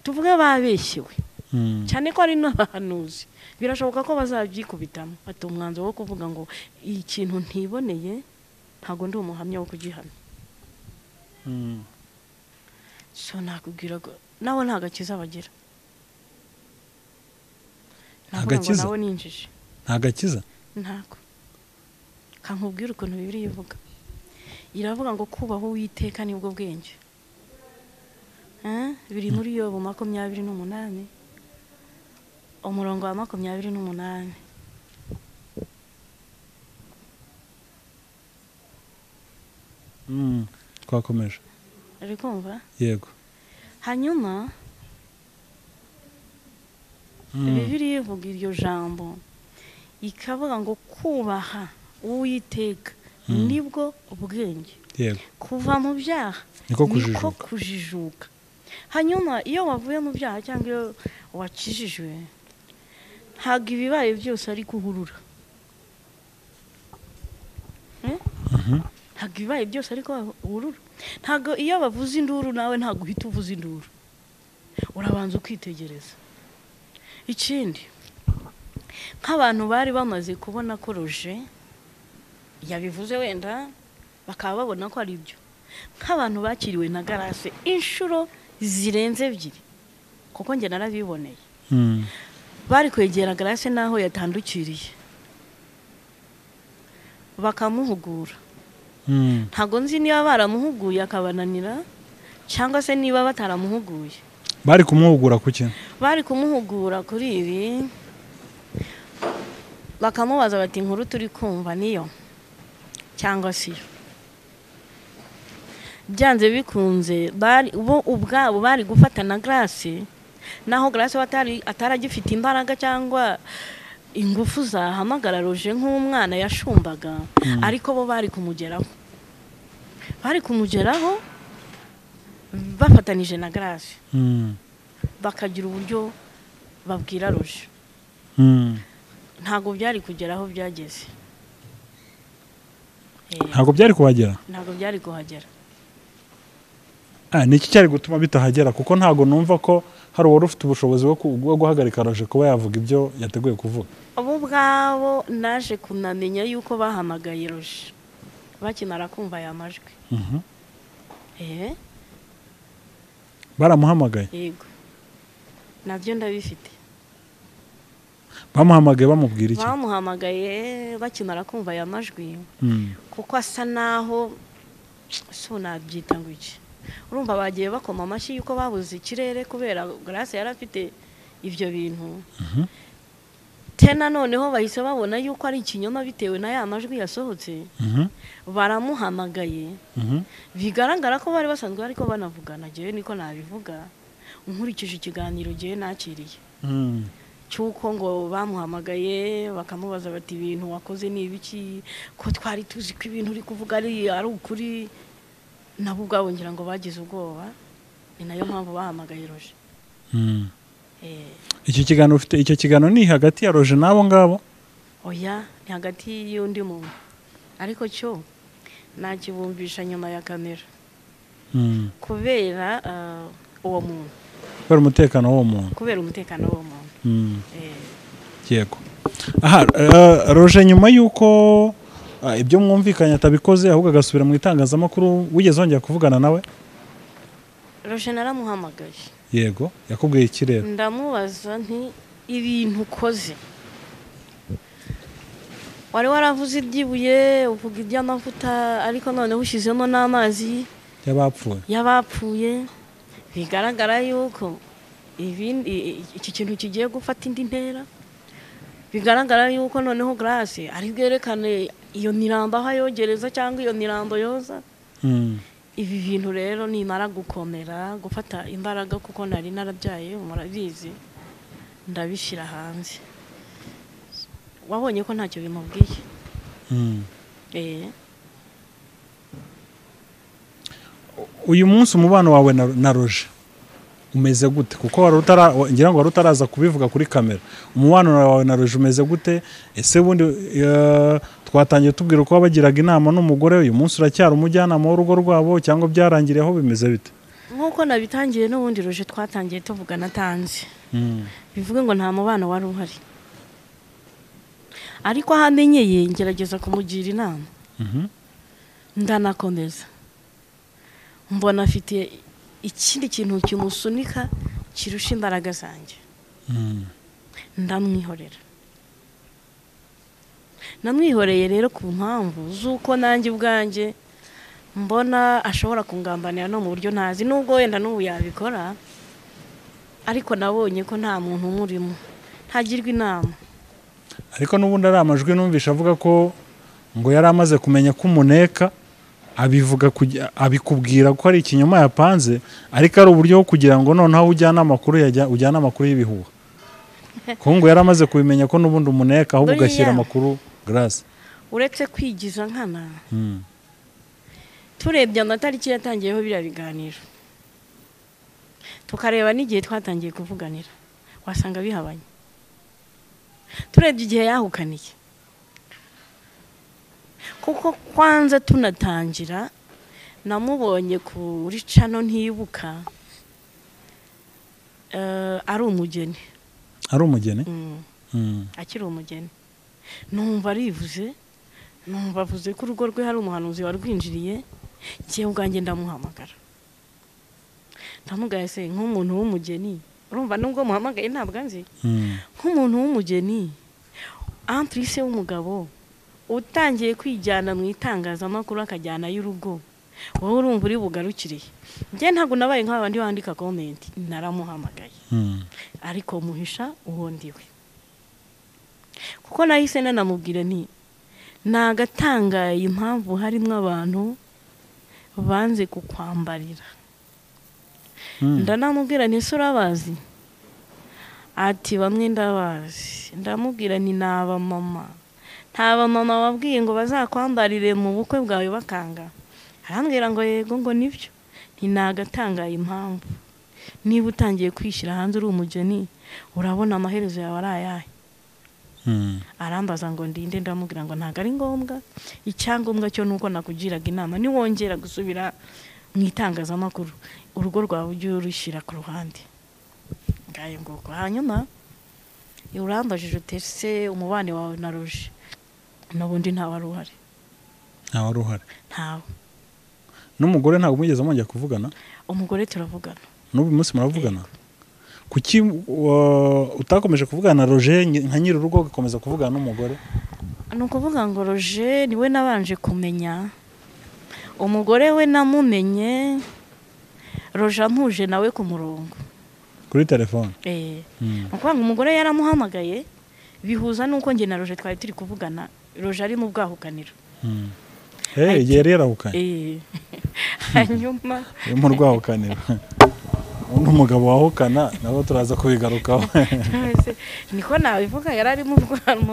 Tuvuge babeshyewe cyane ko ari n'abahanuzi, birashoboka ko bazabyikubitamo ati umwanzuro wo kuvuga ngo ikintu ntiboneye ntago ndi umuhamya wo kugihamya. So nakubwira ko nawe nta gakiza bagira. Agakiza nawe ninjije nta gakiza ntako. Kankubwira ukuntu Bibiliya ivuga, iravuga ngo kubaho Uwiteka nibwo bwenge. Biri muri Yobu 28 umurongo wa 28. Twakomeje. Ari kumva? Yego. Hanyuma Bibiliya ivuga iryo jambo ikavuga ngo kubaha Uwiteka nibwo ubwenge. Yego. Kuva mu byaha niko kujijuka. Hanyuma iyo wavuye mu byaha cyangwa iyo wakijijwe ntabwo ibibaye byose ari kuhurura. Ntabwo ibibaye byose ari kuhurura. Ntabwo iyo bavuze induru nawe ntabwo uhita uvuza induru, urabanza ukitegereza. Ikindi nk'abantu bari bamaze kubona ko Roger yabivuze wenda bakaba babona ko ari byo, nk'abantu bakiriwe na Grace inshuro zirenze 2 kuko nge narabiboneye, bari kwegera Grace naho yatandukiriye bakamuhugura. Ntago nzi niba baramuhuguye akabananira cyangwa se niba bataramuhuguye. Bari kumuhugura ku kintu? Bari kumuhugura kuri ibi, bakamubaza bati inkuru turi kumva niyo cyangwa siyo. Byanze bikunze bo ubwabo bari gufata na Grace, naho Grace ataragifite imbaraga cyangwa ingufu zahamagara Roger nk'umwana yashumbaga, ariko bo bari kumugeraho bafatanije na Grace, bakagira uburyo babwira Roger. Ntago byari kugeraho byageze. Ntago byari kuhagera? Ntago byari kuhagera. Niki cyari gutuma bitahagera? Kuko ntago numva ko hari uwari ufite ubushobozi bwo guhagarika Roger kuba yavuga ibyo yateguye kuvuga. Abo bwabo naje kunamenya yuko bahamagaye Roger bakimara kumva aya majwi. Baramuhamagaye? Yego, nabyo ndabifite. Bamuhamagaye bamubwira iki? Bamuhamagaye bakimara kumva aya majwi kuko asa naho so nabyita ngo iki, urumva bagiye bakoma amashyi yuko babuze ikirere kubera Grace yari afite ibyo bintu. Tena noneho bahise babona yuko ari ikinyoma bitewe na ya majwi yasohotse. Baramuhamagaye, bigaragara ko bari basanzwe ariko banavugana. Jewe niko nabivuga nkurikije ikiganiro gihe nakiriye cyuko ngo bamuhamagaye bakamubaza bati ibintu wakoze ni ibiki, ko twari tuzi ko ibintu uri kuvuga ari ukuri. Nabo ubwabo ngira ngo bagize ubwoba, ni nayo mpamvu bahamagaye Roger. Icyo kiganiro ufite, icyo kiganiro ni hagati ya Roger nabo ngabo? Oya, ni hagati y'undi muntu, ariko cyo nakibumbisha nyuma ya kamera kubera uwo muntu, kubera umutekano w'uwo muntu. Kubera umutekano w'uwo muntu. Yego. Aha, Roger nyuma yuko ibyo mwumvikanye atabikoze ahubwo agasubira mu itangazamakuru, wigeze wongera kuvugana nawe? Roger naramuhamagaye. Yego, yakubwiye iki rero? Ndamubaza nti ibintu ukoze, wari waravuze ibyibuye uvuga iby'amavuta ariko noneho ushyizemo n'amazi y'abapfuye. Bigaragara yuko iki kintu kigiye gufata indi ntera. Bigaragara yuko noneho Grace ari bwerekane iyo mirambo aho yogereza cyangwa iyo mirambo yoza. Ibi bintu rero nimara gukomera gufata imbaraga kuko nari narabyaye murabizi, ndabishira hanze. Wabonye ko ntacyo bimubwiye. uyu munsi umubano wawe na Roger umeze gute kuko ngira ngo wari utaraza kubivuga kuri kamera umubano wawe na Roger umeze gute ese bundi twatangiye tubwira uko wabagiraga inama n'umugore uyu munsi uracyari umujyanama w'urugo rwabo cyangwa byarangiriyeho bimeze bite nk'uko nabitangiye n'ubundi Roger twatangiye tuvugana atanze bivuga ngo nta mubano wari uhari ariko ahamenyeye ngerageza kumugira inama ndanakomeza mbona afite ikindi kintu kimusunika kirusha imbaraga zanjye namwihoreye rero ku mpamvu z'uko nanjye ubwanjye mbona ashobora kungambanira no mu buryo ntazi nubwo wenda n'ubu yabikora ariko nabonye ko nta muntu umurimo ntagirwa inama ariko n'ubundi ari amajwi numvisha avuga ko ngo yari amaze kumenya ko umuneka abikubwira ko ari ikinyoma yapanze ariko ari uburyo bwo kugira ngo noneho ujyane amakuru y'ibihuha kuko ngo yari amaze kubimenya ko n'ubundi umuneka ahubwo ugashyira amakuru Grace uretse kwigiza nkana turebye amatariki yatangiyeho biriya biganiro tukareba n'igihe twatangiye kuvuganira wasanga bihabanye turebye igihe yahukaniye kuko kwanza tunatangira namubonye kuri cano ntibuka ari umugeni akiri umugeni numva arivuze numva avuze ko urugo rwe hari umuhanuzi warwinjiriye njyewe ubwanjye ndamuhamagara ndamubwira se nk'umuntu w'umugeni urumva nubwo muhamagaye ntabwo nzi nk'umuntu w'umugeni amprise w'umugabo utangiye kwijyana mu itangazamakuru akajyana y'urugo wowe urumva uri bugarukiriye njye ntabwo nabaye nk'abandi bandika comment naramuhamagaye ariko muhisha uwo ndiwe kuko nahise nanamubwira nti nagatangaye impamvu harimo abantu banze kukwambarira ndanamubwira nti ese urabazi ati bamwe ndabazi ndamubwira nti naba mama nta bamama wabwiye ngo bazakwambarire mu bukwe bwawe bakanga arambwira ngo yego ngo nibyo ntinagatangaye impamvu niba utangiye kwishyira hanze uri umugeni urabona amaherezo yawe ari ayahe arambaza ngo ndinde ndamubwira ngo ntabwo ari ngombwa icyangombwa cyo nuko nakugiraga inama niwongera gusubira mu itangazamakuru urugo rwawe ujye urushyira ku ruhande ngayo nguko hanyuma urambajije utese umubane wawe na Roger n'ubundi ntawe ari uhari ntawe n'umugore ntabwo mugeze mwongera kuvugana umugore turavugana n'ubu munsi muravugana kuki utakomeje kuvugana na Roger nka nyiri urugo ugakomeza kuvugana n'umugore ni ukuvuga ngo Roger niwe nabanje kumenya umugore we namumenye Roger ampuje nawe ku murongo kuri telefone ni ukuvuga ngo umugore yaramuhamagaye bihuza n'uko njye na Roger twari turi kuvugana Roger ari mu bwahukaniro yari yarahukanye hanyuma mu rwahukaniro undi umugabo wahukana nabo turaza kubigarukaho niko nabivuga yari ari mu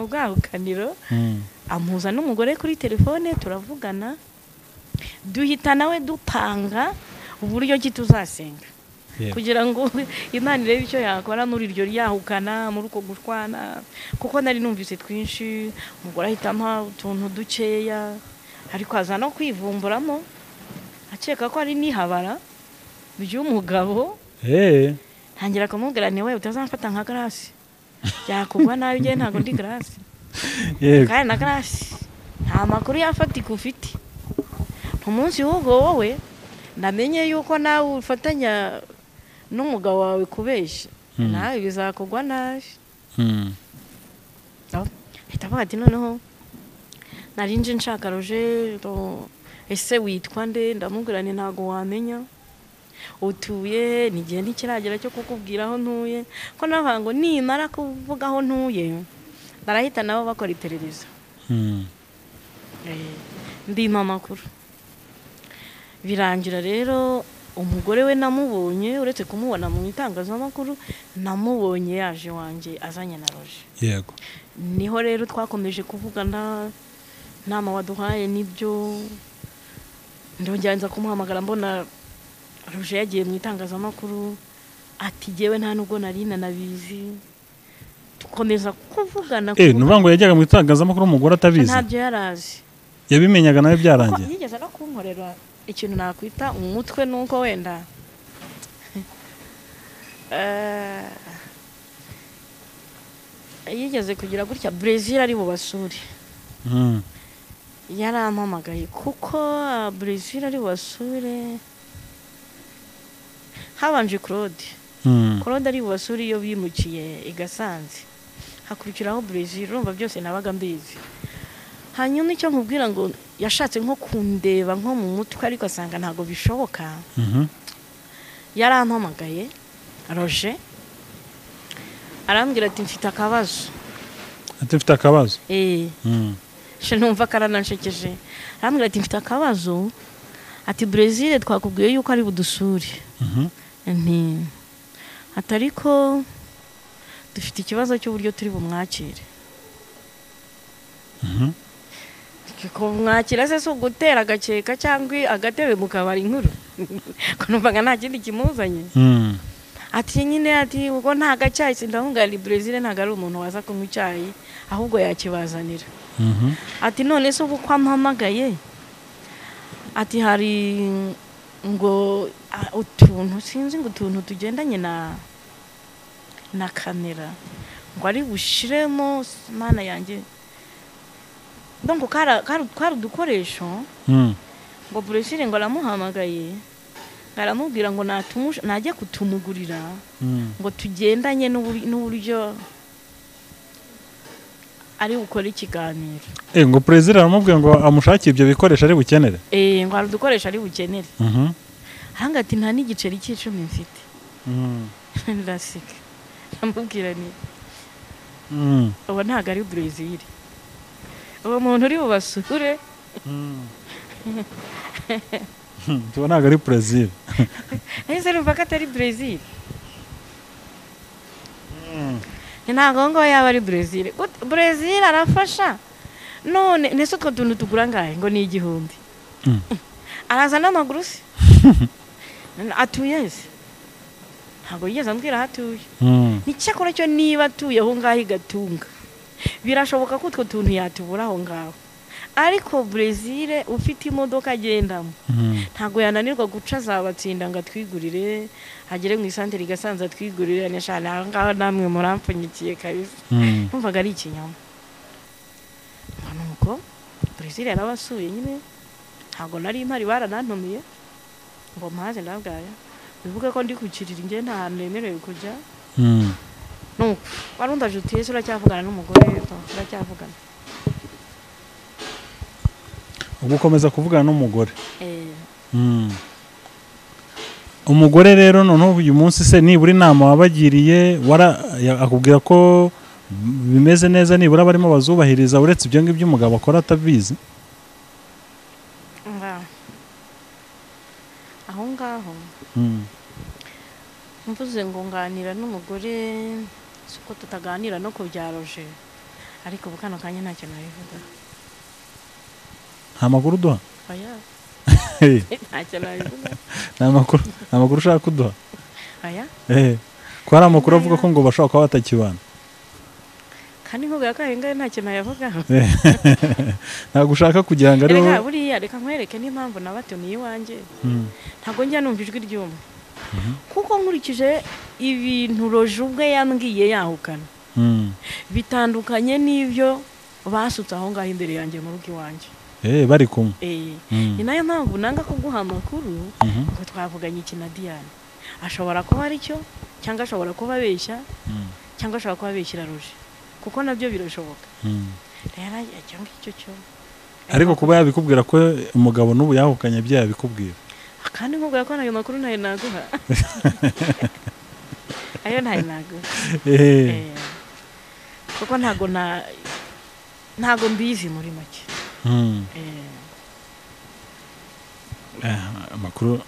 bwahukaniro ampuza n'umugore kuri telefone turavugana duhita nawe dupanga uburyo ki tuzasenga kugira ngo Imana irebe icyo yakora muri iryo ryahukana muri uko gushwana kuko nari numvise twinshi umugore ahitamo utuntu dukeya ariko aza no kwivumburamo akeka ko ari nihabara by'umugabo ntangira kumubwira ni we utazamfata nka Grace yakugwa nabi njye ntabwo ndi Grace kandi na Grace nta makuru yafatika ufite umunsi w'ubwo wowe namenye yuko nawe ufatanya n'umugabo wawe kubeshya nawe bizakugwa nabi ahita avuga ati noneho narinje nshaka Roger ese witwa nde ndamubwira nti ntabwo wamenya utuye n'igihe ntikiragera cyo kukubwira aho ntuye ko navuga ngo nimara kuvuga aho ntuye barahita nabo bakora iperereza ndima amakuru birangira rero umugore we namubonye uretse kumubona mu itangazamakuru namubonye yaje wanjye azanye na Roger yego niho rero twakomeje kuvugana nama waduhaye nibyo ndongera nza kumuhamagara mbona Roger yagiye mu itangazamakuru ati jyewe nta nubwo nari nanabizi tukomeza kuvugana nuvuga ngo yajyaga mu itangazamakuru umugore atabizi ntabyo yarazi yabimenyaga nawe byarangiye yigeze no kunkorera ikintu nakwita umutwe nuko wenda yigeze kugira gutya Brazil ari bubasure yarampamagaye kuko Brazil ari bubasure habanje Claude ari bubasure iyo bimukiye igasanze hakurikiraho Brazil urumva byose nabaga mbizi hanyuma icyo nkubwira ngo yashatse nko kundeba nko mu mutwe ariko asanga ntago bishoboka yarampamagaye Roger arambwira ati mfite akabazo numva karanashekeje arambwira ati mfite akabazo ati Brazil twakubwiye yuko ari budusure atariko dufite ikibazo cy'uburyo turi bumwakire kumwakira se ugutera agakeka cyangwa agatebe mu kabari inkuru numvaga nta kindi kimuzanye ati nyine ati ubwo nta gacyayi sindahungana Brazil ntago ari umuntu waza kunywa icyayi ahubwo yakibazanira ati none se ubu kwampamagaye ati hari ngo utuntu sinzi ngo utuntu tugendanye na kamera ngo ari bushiremo mana yanjye donc kari udukoresho ngo Brazil ngo aramuhamagaye aramubwira ngo najya kutumugurira ngo tugendanye n'uburyo ari gukora ikiganiro ngo Brazil aramubwira ngo amushakire ibyo bikoresho ari bukenere ngo hari udukoresho ari bukenere ahanga ati nta n'igiceri cy'icumi mfite ndasika ndamubwira ni ubu ntago ari Brazil uwo muntu uri bubasure tuba ntago ari Brazil ese numva ko atari Brazil ntago ngo yaba ari Brazil arafasha none nese utwo tuntu tugura ngahe ngo ni 1,000 araza n'amaguru se atuye se ntago yigeze ambwira hatuye n'icyakora cyo niba atuye aho ngaho igatunga birashoboka ko utwo tuntu yatubura aho ngaho ariko Brazil ufite imodoka agendamo ntago yananirwa guca zabatsinda ngo atwigurire agere mu isantere igasanza twigurire neshana ngaho namwe murampfunyikiye kabisa numvaga ari ikinyama nuko Brazil yarabasuye nyine ntago nari impari baranantumiye ngo mpaze ndabwaya bivuga ko ndi kukirira nge nta hantu nemerewe kujya nuko warundaje utiye se uracyavugana n'umugore uracyavugana ugukomeza kuvugana n'umugore umugore rero noneho uyu munsi se nibura inama wabagiriye akubwira ko bimeze neza nibura barimo bazubahiriza uretse ibyo ngibyo umugabo akora atabizi aho ngaho mvuze ngo nganira n'umugore suko tutaganira no kubya Roger ariko bukano kanya ntacyo nabivuga nta makuru duha aya ntacyo nabivuga nta makuru ushaka kuduha aya ko hari amakuru avuga ko ngo bashobora kuba batakibana kandi nkubwira ko ahengaye ntacyo nayavuga ntabwo ushaka kugira ngo ari wowe buriya reka nkwereke n'impamvu nabatumiye iwanjye ntabwo njya numva ijwi ry'umwe kuko nkurikije ibintu Roger ubwe yambwiye yahukana bitandukanye n'ibyo basutse aho ngaho imbere yanjye mu rugo iwanjye bari kumwe ni nayo mpamvu nanga kuguha amakuru ngo twavuganye iki na Diane ashobora kuba ari cyo cyangwa ashobora kuba abeshya cyangwa ashobora kuba abeshyira Roger kuko nabyo birashoboka rero cyangwa icyo cyo ariko kuba yabikubwira ko umugabo n'ubu yahukanye byabikubwira kandi nkubwira ko nayo makuru nayo naguha ayo nayo naguha kuko ntago mbizi muri make amakuru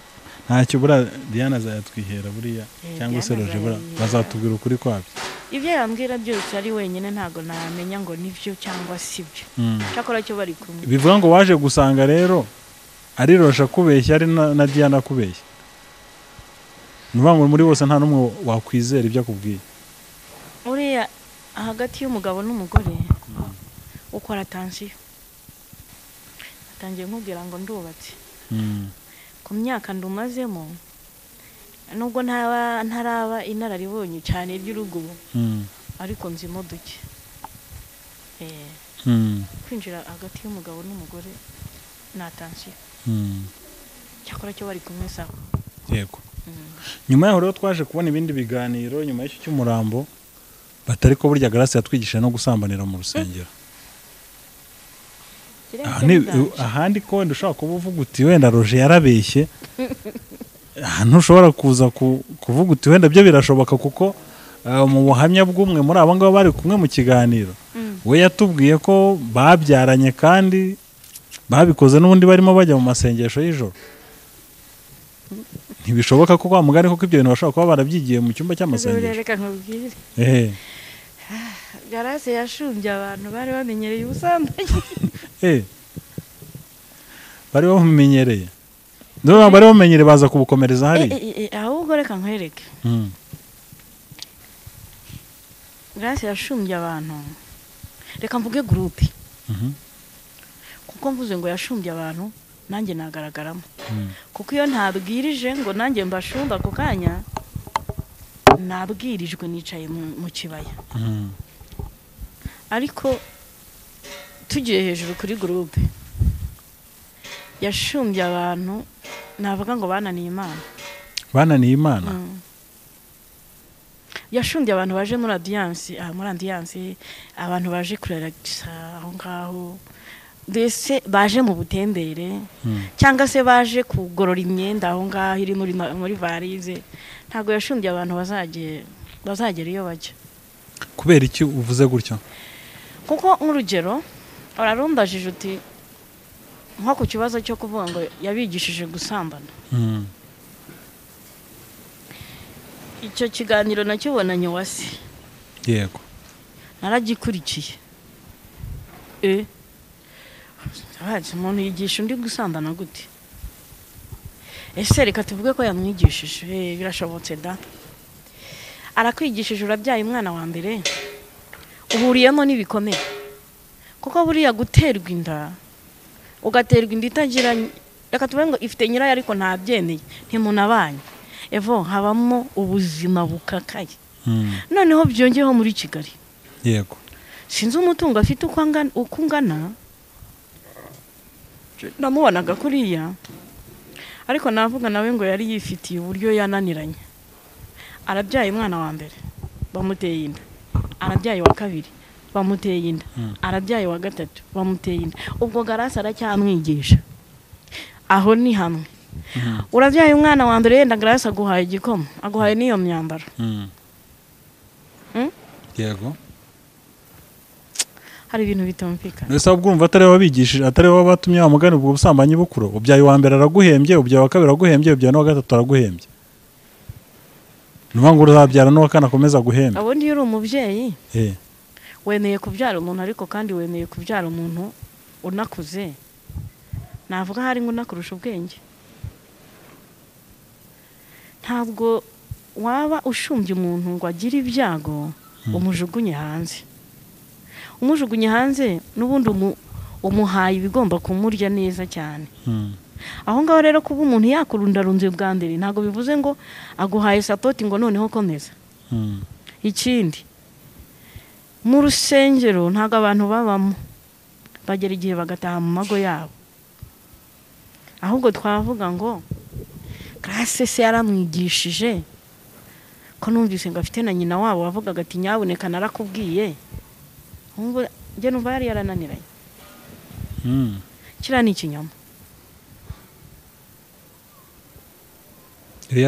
ntacyo bura Diana azayatwihera buriya cyangwa se Roger bura bazatubwira ukuri kwabyo ibyo yambwira byose ari wenyine ntago namenya ngo nibyo cyangwa sibyo cyakora cyo bari kumwe bivuga ngo waje gusanga rero ari Rosha kubeshya ari na Diana kubeshya nubango muri bose nta numwe wakwizera ibyo akubwiye uriya hagati y'umugabo n'umugore ukora tansiyo atangiye nkubwira ngo ndubatse ku myaka ndumazemo nubwo ntaraba inararibonye cyane ry'urugo ariko nzimo duke kwinjira hagati y'umugabo n'umugore na tansiyo cyakora cyo bari kumwe sawa yego nyuma yaho rero twaje kubona ibindi biganiro nyuma y'icyo cy'umurambo batari ko burya Grace yatwigisha no gusambanira mu rusengero ahandi ko wenda ushobora kuba uvuga uti wenda Roger yarabeshye ahantu ushobora kuza kuvuga uti wenda byo birashoboka kuko mu buhamya bw'umwe muri abo ngabo bari kumwe mu kiganiro we yatubwiye ko babyaranye kandi babikoze n'ubundi barimo bajya mu masengesho y'ijoro ntibishoboka ko kwa mugari kuko ibyo bintu bashobora kuba barabyigiye mu cyumba cy'amasengesho Grace yashumbye abantu bari bamenyereye ubusambanyi bari bamumenyereye niba bari bamenyereye baza kubukomereza hari ahubwo reka nkwereke Grace yashumbye abantu reka mvuge groupe kuko mvuze ngo yashumbye abantu nanjye nagaragaramo kuko iyo ntabwirije ngo nanjye mbashumba ku kanya nabwirijwe nicaye mu kibaya ariko tugiye hejuru kuri groupe yashumbye abantu navuga ngo bananiye Imana yashumbye abantu baje muri audience abantu baje kurelaxa aho ngaho mbese baje mu butembere cyangwa se baje kugorora imyenda aho ngaho iri muri varize ntabwo yashumbye abantu bazagera iyo bajya kubera iki uvuze gutyo kuko nk'urugero urarumbajije uti nko ku kibazo cyo kuvuga ngo yabigishije gusambana icyo kiganiro nakibonanye wase yego naragikurikiye umuntu yigisha undi gusambana gute ese reka tuvuge ko yamwigishije birashobotse da arakwigishije urabyaye umwana wa mbere uhuriyemo n'ibikomere kuko buriya guterwa inda ugaterwa inda itagira reka tuvuge ngo ifite nyirayo ariko ntabyemeye ntimunabanye evo habamo ubuzima bukakaye noneho byongeyeho muri Kigali yego sinzi umutungo afite uko ungana namubonaga kuriya ariko navuga nawe ngo yari yifitiye uburyo yananiranye arabyaye umwana wa mbere bamuteye inda arabyaye wa kabiri bamuteye inda arabyaye wa gatatu bamuteye inda ubwo Grace aracyamwigisha aho ni hamwe urabyaye umwana wa mbere yenda Grace aguhaye igikoma aguhaye n'iyo myambaro yego hari ibintu bitumvikana nese ubwumva atari wabigishije atari wabatumye wamugana ubwo busambanyi bukuru ubyaye wa mbere araguhembye ubyaye wa kabiri araguhembye ubyaye no gatatu araguhembye nubango uzabyara no kana komeza guhembye abo ndi uri umubyeyi wemeye kubyara umuntu ariko kandi wemeye kubyara umuntu unakuze navuga hari ngo nakurusha ubwenge ntabwo waba ushumbye umuntu ngo agire ibyago umujugunye hanze n'ubundi umuhaye ibigomba kumurya neza cyane aho ngaho rero kuba umuntu yakurundarunze bwa mbere ntabwo bivuze ngo aguhaye sapoti ngo noneho komeza ikindi mu rusengero ntabwo abantu babamo bagera igihe bagataha mu mago yabo ahubwo twavuga ngo Grace se yaramwigishije ko numvise ngo afite na nyina wabo wavugaga ati nyaboneka narakubwiye njye numva yari yarananiranye kiriya ni ikinyoma yari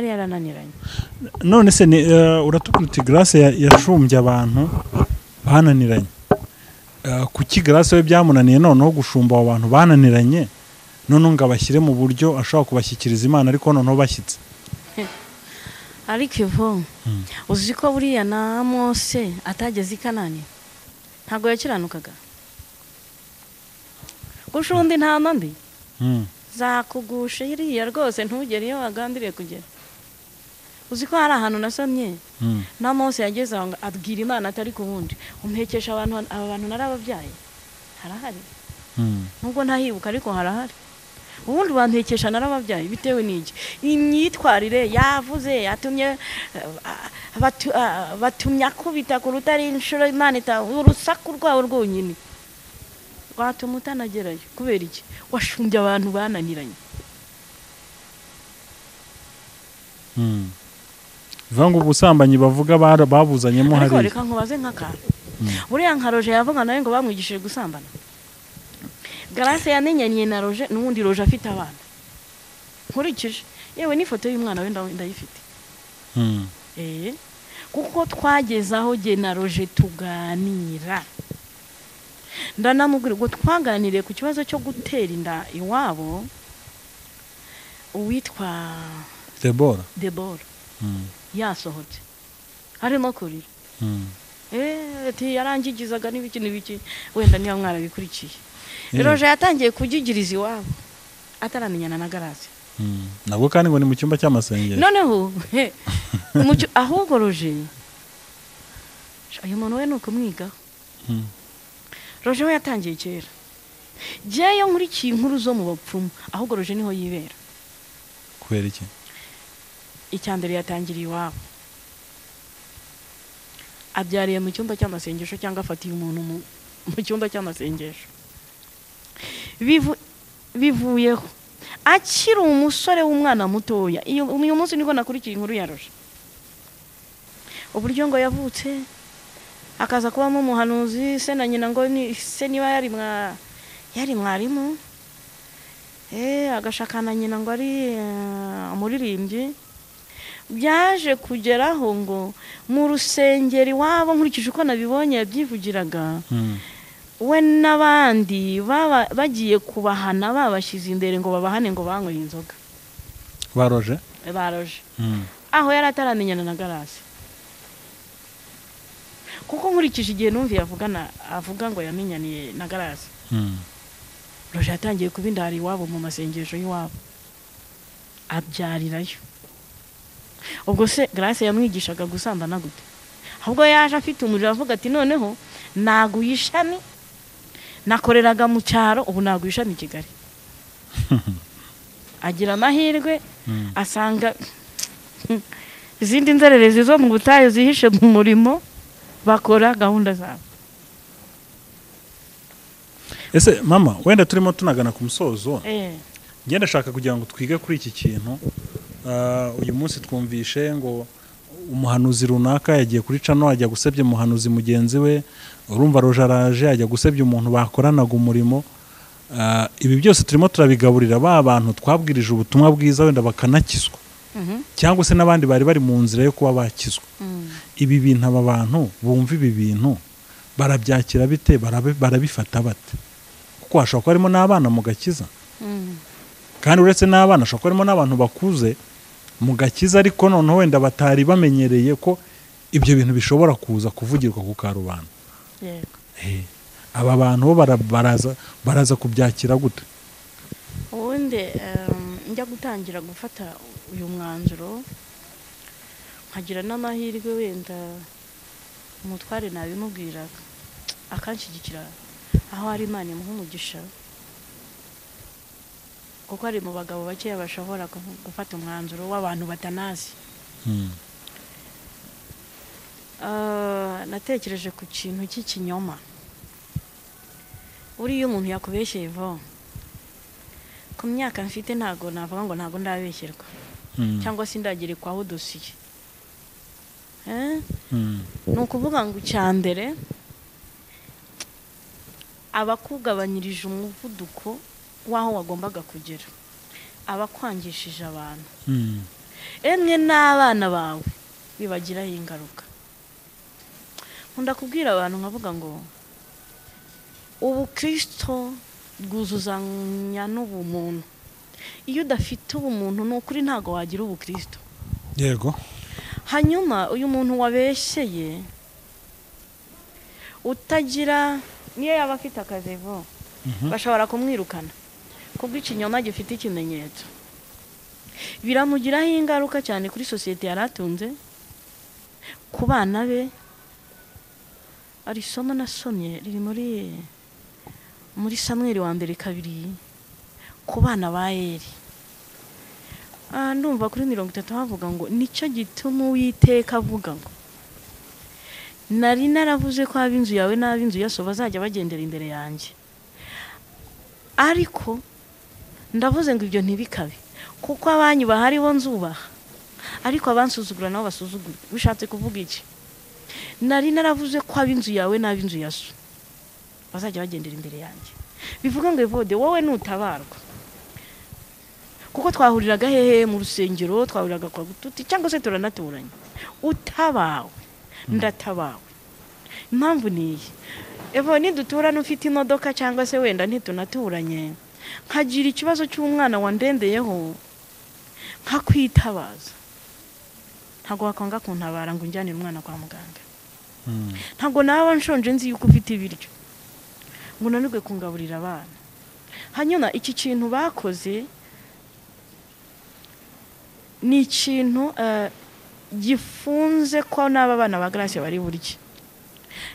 yarananiranye none se uratubwira uti Grace yashumbye abantu bananiranye kuki Grace we byamunaniye noneho gushumba abo bantu bananiranye noneho ngo abashyire mu buryo ashobora kubashyikiriza Imana ariko noneho bashyitse ariko ivo uzi ko buriya na Mose atageze i Kanani ntabwo yakiranukaga gusha undi nta mbi zakugusha iriya rwose ntugere iyo wagambiriye kugera. Uzi ko hari ahantu nasomye na Mose yageze aho abwira Imana atari ku wundi umpekesha abantu narababyaye harahari nubwo ntahibuka ariko harahari ubundi bantekesha narababyaye bitewe n'iki imyitwarire yavuze yatumye batumye akubita ku rutare inshuro Imana urusaku rwawe rwonyine rwatuma utanagerayo kubera iki washumbye abantu bananiranye. Vangu ubusambanyi bavuga babuzanyemo hari. Ariko reka nkubaze nk'akantu. Buriya nka Roger yavuga nawe ngo bamwigishije gusambana. Grace yamenyanye na Roger n'ubundi Roger afite abana. Nkurikije yewe n'ifoto y'umwana we ndayifite. Kuko twagezaho je na Roger tuganira. Ndanamubwira ngo twaganiriye ku kibazo cyo gutera inda iwabo uwitwa Deborah. Yasohotse harimo kurira ati yarangigizaga n'ibiki wenda niyo mwara bikurikiye. Roger yatangiye kugigiriza iwabo ataramenyana na Grace. Nabwo kandi ngo ni mu cyumba cy'amasengero. Noneho ahubwo Roger ayo muntu we nuko mwiga. Roger we yatangiye kera. Jeyo nkurikiye inkuru zo mu bapfumu ahubwo Roger niho yibera. Kubera iki? Icyambere yatangiriye iwabo. Abyariye mu cyumba cy'amasengesho cyangwa afatiye umuntu mu cyumba cy'amasengesho. Bivuyeho akiri umusore w'umwana mutoya. Uyu munsi niko nakurikiye inkuru ya Roger. Uburyo ngo yavutse akaza kubamo umuhanuzi se na nyina ngo se niba yari mwarimu agashakana nyina ngo ari umuririmbyi. Byaje kugeraho ngo mu rusengero iwabo nkurikije uko nabibonye yabyivugiraga we n'abandi bagiye kubahana babashyize imbere ngo babahane ngo banyweye inzoga. Baroje aho yari ataramenyana na Grace. Kuko nkurikije igihe numviye avuga ngo yamenyaniye na Grace. Roger yatangiye kubindara iwabo mu masengesho y'iwabo abyarirayo. Ubwo se Grace yamwigishaga gusambana gute? Ahubwo yaje afite umuriro avuga ati noneho naguyishami nakoreraga mu cyaro ubu naguyishami Kigali. Agira amahirwe asanga izindi nzererezi zo mu butayu zihishe mu murimo bakora gahunda zabo. Ese mama wenda turimo tunagana ku musozo. Ngenda ndashaka kugira ngo twige kuri iki kintu. Uyu munsi twumvishe ngo umuhanuzi runaka yagiye kuri cano ajya gusebya umuhanuzi mugenzi we. Urumva Roger araje ajya gusebya umuntu bakoranaga umurimo. Ibi byose turimo turabigaburira ba bantu twabwirije ubutumwa bwiza wenda bakanakizwa. Cyangwa se n'abandi bari mu nzira yo kuba bakizwa. Ibi bintu aba bantu bumva ibi bintu barabyakira bite barabifata bate? Kuko hashobora kuba harimo n'abana mu gakiza. Kandi uretse n'abana hashobora kuba harimo n'abantu bakuze mu gakiza ariko noneho wenda batari bamenyereye ko ibyo bintu bishobora kuza kuvugirwa ku karubanda. Aba bantu bo baraza kubyakira gute? Ubundi njya gutangira gufata uyu mwanzuro nkagira n'amahirwe wenda umutware nabimubwiraga akanshyigikira aho ari Imana imuha umugisha. Kuko ari mu bagabo bakeya bashobora gufata umwanzuro w'abantu batanazi. Natekereje ku kintu cy'ikinyoma. Uriya umuntu yakubeshyeye ku myaka mfite ntago navuga ngo ntago ndabeshyerwa cyangwa se ndagerekwaho dosiye. Ni ukuvuga ngo icyambere abakugabanyirije umuvuduko waho wagombaga kugera abakwangishije abantu emwe n'abana bawe bibagiraho ingaruka. Nkunda kubwira abantu nkavuga ngo ubukristo bwuzuzanya n'ubumuntu. Iyo udafite ubumuntu ni ukuri ntago wagira ubukristo. Yego. Hanyuma uyu muntu wabeshyeye utagira niyo yaba afite akazi bashobora kumwirukana kubwo ikinyoma gifite ikimenyetso biramugiraho ingaruka cyane kuri sosiyete yaratunze ku bana be. Ari somo nasomye riri muri Samweli wa mbere 2 ku bana ba Eli. Ndumva kuri 30 havuga ngo nicyo gituma Uwiteka avuga ngo nari naravuze ko ab'inzu yawe n'ab'inzu ya so bazajya bagendera imbere yanjye, ariko ndavuze ngo ibyo ntibikabe kuko abanyu bahari bo nzubaha, ariko abansuzugura nabo basuzugura. Bishatse kuvuga iki? Nari naravuze ko ab'inzu yawe n'ab'inzu ya so bazajya bagendera imbere yanjye. Bivuga ngo Evode wowe nutabarwa, kuko twahuriraga hehe mu rusengero, twahuriraga kwa Gututi cyangwa se turanaturanye. Utabawe ndatabawe. Impamvu niyi, Evo nidutura n'ufite imodoka cyangwa se wenda ntitunaturanye, nkagira ikibazo cy'umwana wandendeyeho nkakwitabaza, ntago wakwanga kuntabara ngo njyane umwana kwa muganga. Ntago nawe nshonje nzi yuko ufite ibiryo ngo nanirwe kungaburira abana. Hanyuma iki kintu bakoze ni ikintu gifunze ko n'aba bana ba Grace bari buryo.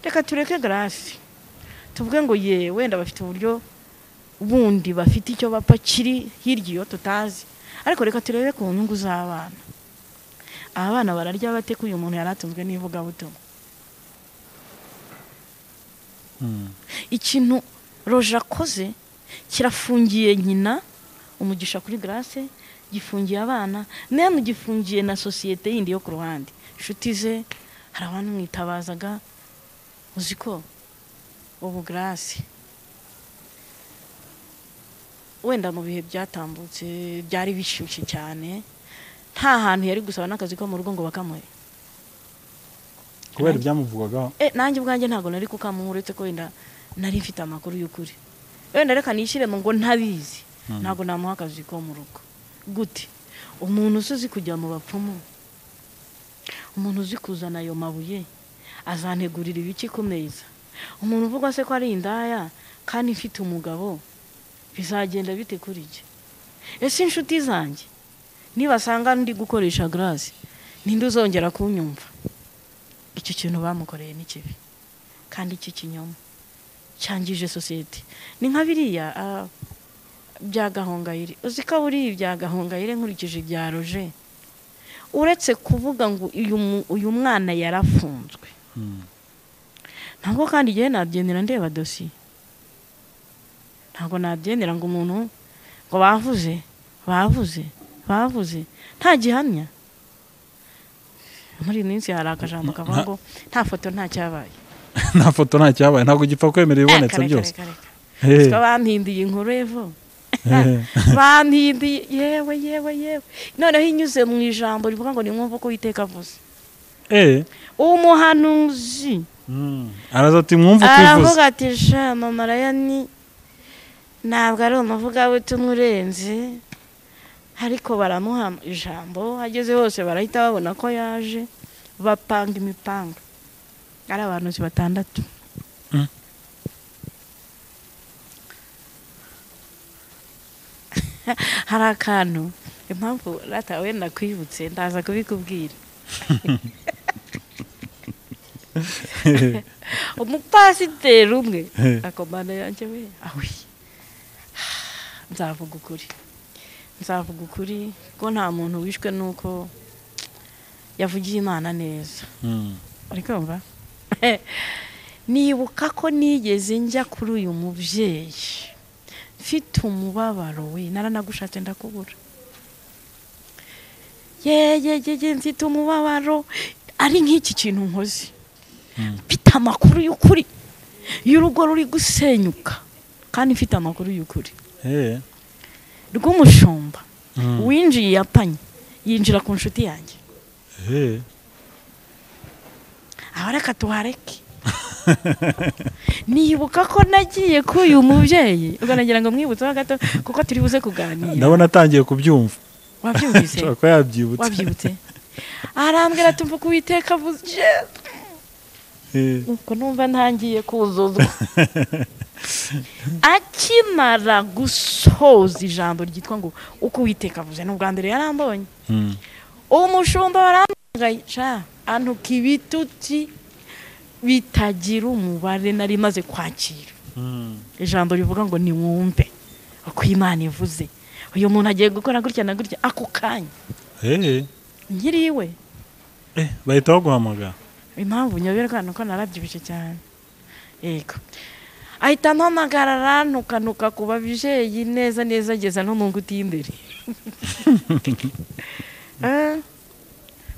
Reka tureke Grace tuvuge ngo ye wenda bafite uburyo bundi, bafite icyo bapfa kiri hirya iyo tutazi, ariko reka turebe ku nyungu z'abana. Abana bararya bate ko uyu muntu yaratunzwe n'ivuga butumwa? Ikintu Roje akoze kirafungiye nyina umugisha kuri Grace, gifungiye abana, nene gifungiye na sosiyete yindi yo ku ruhande. Inshuti ze hari abantu mwitabazaga, uziko ubu Grace wenda mu bihe byatambutse byari bishyushye cyane, nta hantu yari gusaba n'akazi ko mu rugo ngo bakamuhe kubera ibyamuvugagaho. Nanjye ubwanjye ntago nari kukamuha, uretse ko wenda nari mfite amakuru y'ukuri. Wenda reka nishyire ngo ntabizi, ntago namuha akazi ko mu rugo. Gute umuntu uzi kujya mu bapfumu, umuntu uzi kuzana ayo mabuye azantegurira ibiki ku meza, umuntu uvuga se ko ari indaya kandi mfite umugabo, bizagenda bite kuri je? Ese inshuti zanjye nibasanga ndi gukoresha Grace ninde uzongera kunyumva? Icyo kintu bamukoreye ni kibi kandi iki kinyoma cyangije sosiyete. Ni nka biriya bya Gahongayire. Uzi ko buri bya Gahongayire nkurikije bya Roje, uretse kuvuga ngo uyu mwana yarafunzwe, ntabwo kandi igihe nabyemera ndeba dosiye, ntabwo nabyemera ngo umuntu ngo bavuze nta gihamya. Muri minsi hari akajambo kavuga ngo nta foto nta cyabaye. Nta foto nta cyabaye, ntabwo gipfa kwemera ibonetse byose. Siko bampindiye inkuru Evo. Bampindiye yewe noneho inyuze mu ijambo rivuga ngo ni mwumva ko Uwiteka avuze. Umuhanuzi araza ati mwumva ko ivuze, aravuga ati sha mama Rayani ntabwo ari umuvuga butumwa urenze, ariko baramuha ijambo, ageze hose barahita babona ko yaje, bapanga imipanga. Ari abantu 6. Hari akantu impamvu rata wenda kwibutse ndaza kubikubwira. Umupasiteri umwe akomana yanjye we awi, nzavuga ukuri ko nta muntu wishwe nuko yavugiye Imana neza. Ariko umva nibuka ko nigeze njya kuri uyu mubyeyi mfite umubabaro we, naranagushatse ndakubura. Ye mfite umubabaro ari nk'iki kintu nkoze, mfite amakuru y'ukuri y'urugo ruri gusenyuka, kandi mfite amakuru y'ukuri rw'umushumba winjiye yapanye yinjira ku nshuti yanjye. Abareka tuhareke. Nibuka ko nagiye k'uyu mubyeyi, ukanagira ngo mwibutseho gato kuko turi buze kuganira. Ndabona atangiye kubyumva. Wabyumvise? Ko yabyibutse. Wabyibutse? Arambwira tumva ko Uwiteka avuze. ubwo numva ntangiye kuzuzwa akimara gusoza ijambo ryitwa ngo uko Uwiteka avuze n'ubwa mbere yarambonye umushumba waramagaye antuka ibitutsi bitagira umubare nari maze kwakira ijambo rivuga ngo niwumve uko Imana ivuze uyu muntu agiye gukora gutya na gutya ako kanya nkiriwe bahita baguhamagara impamvu nyoberwa nuko narabyibushye cyane yego ahita mpamagara arantukanuka ku babyeyi neza neza ageza no mu nguti y'imbere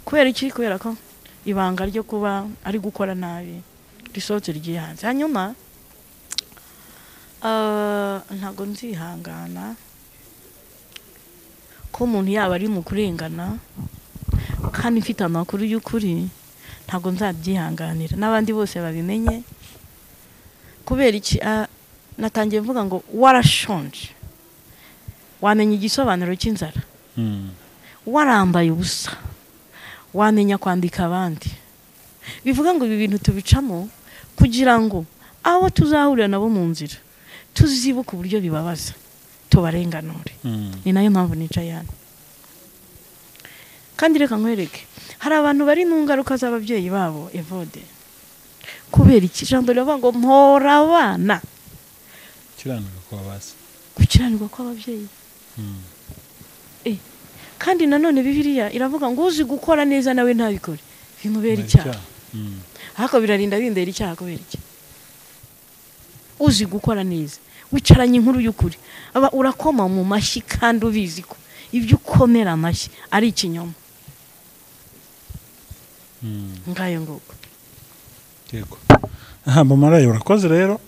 kubera iki kubera ko ibanga ryo kuba ari gukora nabi risohotse rigiye hanze hanyuma ntabwo nzihangana ko umuntu yaba ari mu kurengana kandi mfite amakuru y'ukuri ntabwo nzabyihanganira n'abandi bose babimenye kubera iki natangiye mvuga ngo warashonje wamenya igisobanuro cy'inzara warambaye ubusa wamenya kwandika abandi bivuga ngo ibi bintu tubicamo kugira ngo abo tuzahurira nabo mu nzira tuzibuke uburyo bibabaza tubarenganure ni nayo mpamvu nicaye hano kandi reka nkwereke hari abantu bari mu ngaruka z'ababyeyi babo Evode kubera iki ijambo riravuga ngo mpora abana gukiranirwa kw'ababyeyi kandi nanone Bibiliya iravuga ngo uzi gukora neza nawe ntabikore bimubera icyaha ariko birarinda bindera icyaha kubera iki uzi gukora neza wicaranye inkuru y'ukuri aba urakoma mu mashyi kandi ubizi ko ibyo ukomera amashyi ari ikinyoma ngayo nguko yego mumarayo urakoze rero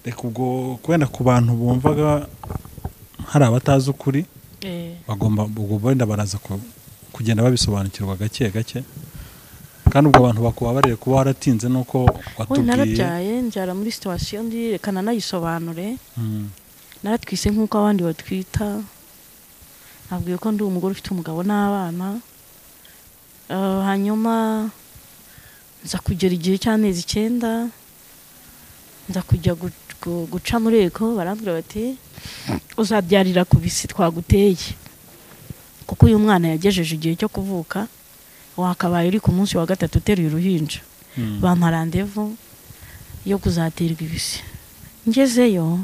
reka ubwo kwenda ku bantu bumvaga hari abatazi ukuri bagomba ubwo wenda baraza kugenda babisobanukirwa gake gake kandi ubwo abantu bakubabarire kuba waratinze nuko watubwiye narabyaye njyara muri situation ndi reka nanayisobanure naratwise nk'uko abandi batwita nabwiye ko ndi umugore ufite umugabo n'abana hanyuma nza kugera igihe cy'amezi 9 nza kujya guca muri eko barambwira bati uzabyarira ku bisi twaguteye kuko uyu mwana yagejeje igihe cyo kuvuka wakabaye uri ku munsi wa 3 uteruye uruhinja bampa randevu yo kuzaterwa ibisi ngezeyo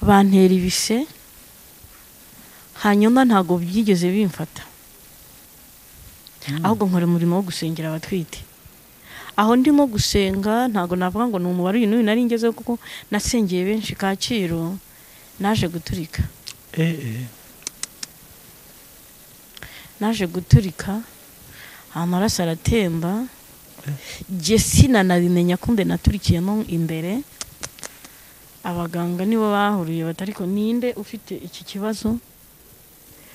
bantera ibise hanyuma ntago byigeze bimfata ahubwo nkora umurimo wo gusengera abatwite aho ndimo gusenga ntago navuga ngo ni umubare uyu nari ngezeho kuko nasengeye benshi Kaciro naje guturika naje guturika amaraso aratemba Jesina nabimenya kumbe naturikiyemo imbere abaganga nibo bahuriye batariko ninde ufite iki kibazo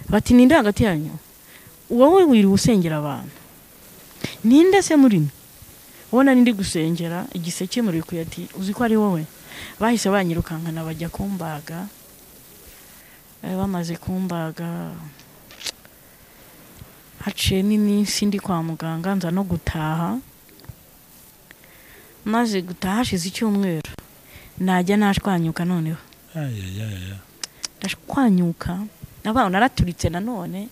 bati ninde hagati yanyu wowe wiri usengera abantu ninde se muri ubona nindi gusengera igiseke muri kuyati uzi ko ari wowe bahise banyirukankana bajya kumbaga bamaze kumbaga haciye n'iminsi ndi kwa muganga nza no gutaha maze gutaha hashize icyumweru najya nashwanyuka noneho ndashwanyuka nabaho naraturitse nanone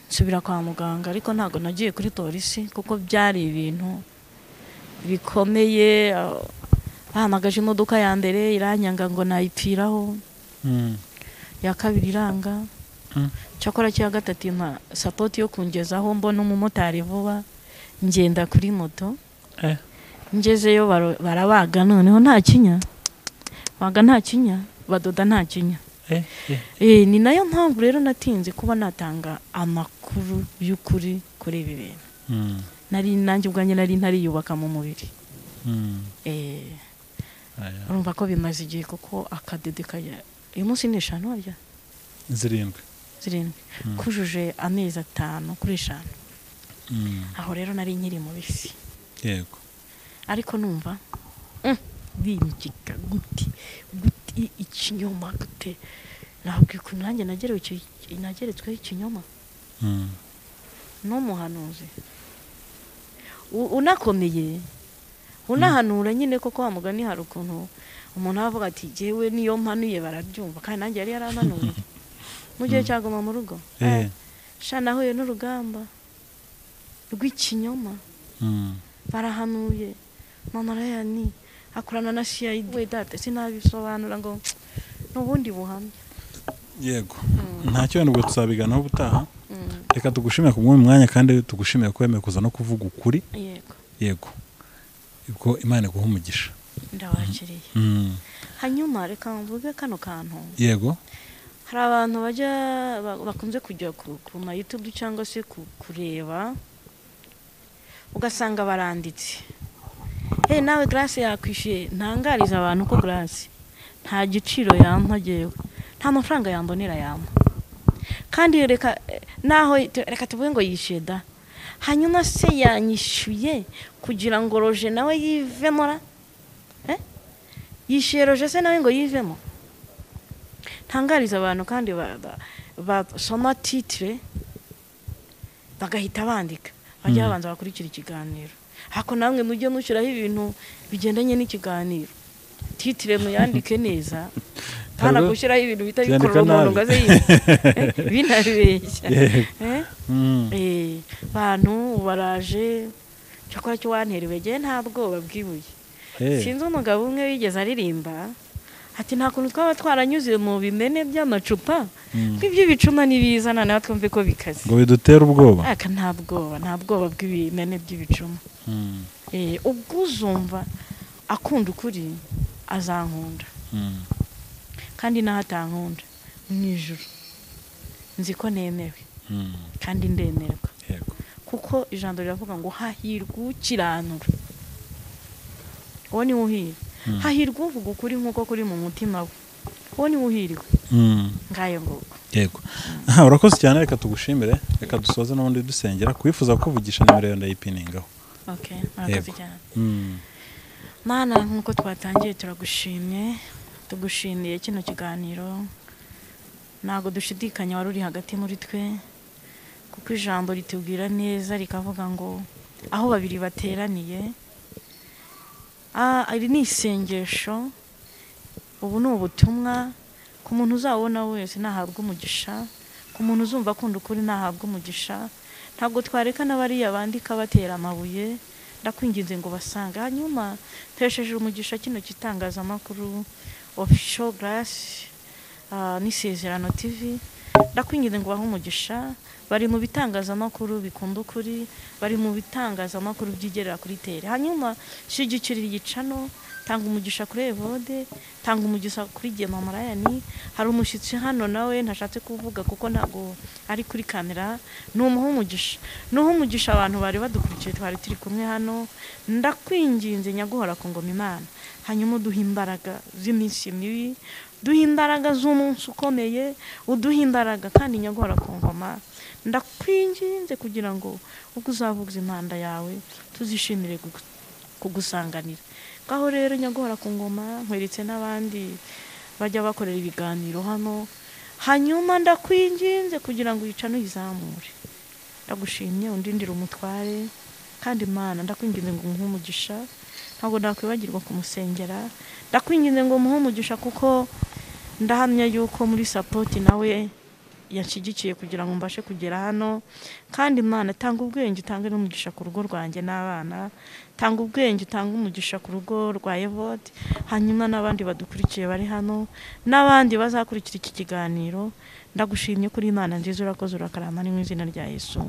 nsubira kwa muganga ariko ntago nagiye kuri polisi kuko byari ibintu bikomeye bahamagaje imodoka ya mbere iranyanga ngo nayipfiraho ya kabiri iranga cyakora cya gatatu impa support yo kungezaho mbona umumotari vuba ngenda kuri moto ngezeyo barabaga noneho nta kinya baga nta kinya badoda nta kinya ni nayo mpamvu rero natinze kuba natanga amakuru y'ukuri kuri ibi bintu nari nanjye ubwanjye nari ntariyubaka mu mubiri urumva ko bimaze igihe kuko akadede kaya uyu munsi ni 5 warya 7 kujuje amezi 5 kuri 5 aho rero nari nkiri mu bisi yego ariko numva binjika guti ikinyoma gute nabwiye ko nanjye nageretsweho ikinyoma n'umuhanuzi unakomeye unahanura nyine koko wa mugani hari ukuntu umuntu avuga ati jewe niyo mpanuye barabyumva kandi nanjye yari yaramanuye mu gihe cyaguma mu rugo sha nahuye n'urugamba rw'ikinyoma barahanuye mama Rayani akorana na CID we date sinabisobanura ngo n'ubundi buhamya yego ntacyo nubwo tuzabiganaho ubutaha reka tugushimire ku mwanya kandi tugushimire ko wemeye kuza no kuvuga ukuri yego ubwo Imana iguha umugisha ndabakiriye hanyuma reka mvuge kano kantu yego hari abantu bajya bakunze kujya ku ma YouTube cyangwa se kureba ugasanga baranditse nawe Grace yakwishyuye ntangariza abantu ko Grace nta giciro yampa jewe nta mafaranga yambonera yampa kandi reka tuvuge ngo yishyuye da hanyuma se yanyishyuye kugira ngo Roger nawe yivemo yishyuye Roger se nawe ngo yivemo ntangariza abantu kandi basoma titre bagahita bandika bajya babanza bakurikira ikiganiro hako namwe mujye mushyiraho ibintu bigendanye n'ikiganiro titre muyandike neza hana gushyiraho ibintu bitari bikorera umuntu ngo aze binabeshya bantu baraje cyakora cyo wanterewe je ntabwo babwibuye sinzi umugabo umwe wigeze aririmba ati nta kuntu twaba twaranyuze mu bimene by'amacupa kw'ibyo bicuma nibizana nawe twumve ko bikaze ngo bidutera ubwoba aka nta bwoba bw'ibimene by'ibicuma ubwo uzumva akunda ukuri azankunda kandi naho atankunda mu ijuru nzi ko nemewe kandi ndemerwa kuko ijambo riravuga ngo hahirwa ukiranura uwo ni uhira hahirwa uvuga ukuri nk'uko kuri mu mutima we uwo ni uhiriwe ngayo nguko yego urakoze cyane reka tugushimire reka dusoze n'ubundi dusengera kwifuza kuvugisha nimero yawe ndayipiningaho murakoze cyane Mana nk'uko twatangiye tugushimiye kino kiganiro ntago dushidikanya wari uri hagati muri twe kuko ijambo ritubwira neza rikavuga ngo aho babiri bateraniye ari ni isengesho ubu ni ubutumwa ku muntu uzabona wese nahabwa umugisha ku muntu uzumva akunda ukuri nahabwa umugisha ntabwo twareka n'abariya bandika batera amabuye ndakwinginze ngo basanga hanyuma tesheje umugisha kino kitangazamakuru Official Grace n'Isezerano TV ndakwinginze ngo bahe umugisha bari mu bitangazamakuru bikunda ukuri bari mu bitangazamakuru byigerera kuri tere hanyuma shigikira igicano tanga umugisha kuri Evode tanga umugisha kuri Mama Rayani hari umushyitsi hano nawe ntashatse kuvuga kuko ntago ari kuri kamera n'umugisha abantu bari badukurikiye twari turi kumwe hano ndakwinginze nyaguhora ku ngoma Imana hanyuma uduha imbaraga z'iminsi mibi duha imbaraga z'umunsi ukomeye uduha imbaraga kandi nyaguhora ku ngoma ndakwinginze kugira ngo ubwo uzavuga impanda yawe tuzishimire kugusanganira ngaho rero nyaguhora ku ngoma nkweretse n'abandi bajya bakorera ibiganiro hano hanyuma ndakwinginze kugira ngo yicane uyizamure ndagushimye undindira umutware kandi Imana ndakwinginze ngo umuhe umugisha ntabwo nakwibagirwa kumusengera ndakwinginze ngo umuhe umugisha kuko ndahamya yuko muri support nawe yashigikiye kugira ngo mbashe kugera hano kandi Imana tanga ubwenge utange n'umugisha ku rugo rwanjye n'abana tanga ubwenge utanga umugisha ku rugo rwa Evode hanyuma n'abandi badukurikiye bari hano n'abandi bazakurikira iki kiganiro ndagushimye kuri Imana nziza urakoze urakarama mu izina rya Yesu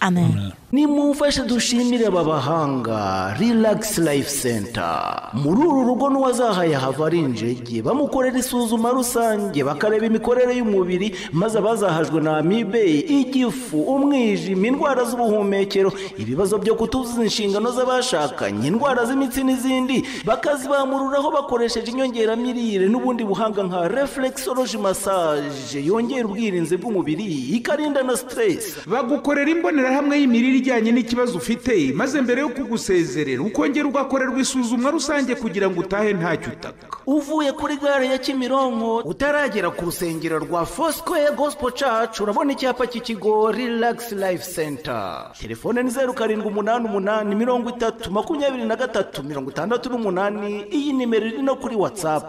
amen nimumfashe dushimire aba bahanga Relax Life Center muri uru rugo n'uwazahaye hava ari injege bamukorera isuzuma rusange bakareba imikorere y'umubiri maze abazahajwe na amibe igifu umwijima indwara z'ubuhumekero ibibazo byo kutuzuza inshingano z'abashaka zitandukanye, indwara z'imitsi n'izindi, bakazibamururaho bakoresheje inyongeramirire n'ubundi buhanga nka reflexology massage yongera ubwirinzi bw'umubiri ikarinda na stress. Bagukorera imbonerahamwe y'imirire ijyanye n'ikibazo ufite, maze mbere yo kugusezerera ukongera ugakorerwa isuzumwa rusange kugira ngo utahe ntacyo utaka. Uvuye kuri gare ya Kimironko utaragera ku rusengero rwa Foursquare Gospel Church urabona icyapa cy'ikigo Relax Life Center. Telefone ni 0788 30 23 68. Iyi nimero iri no kuri WhatsApp.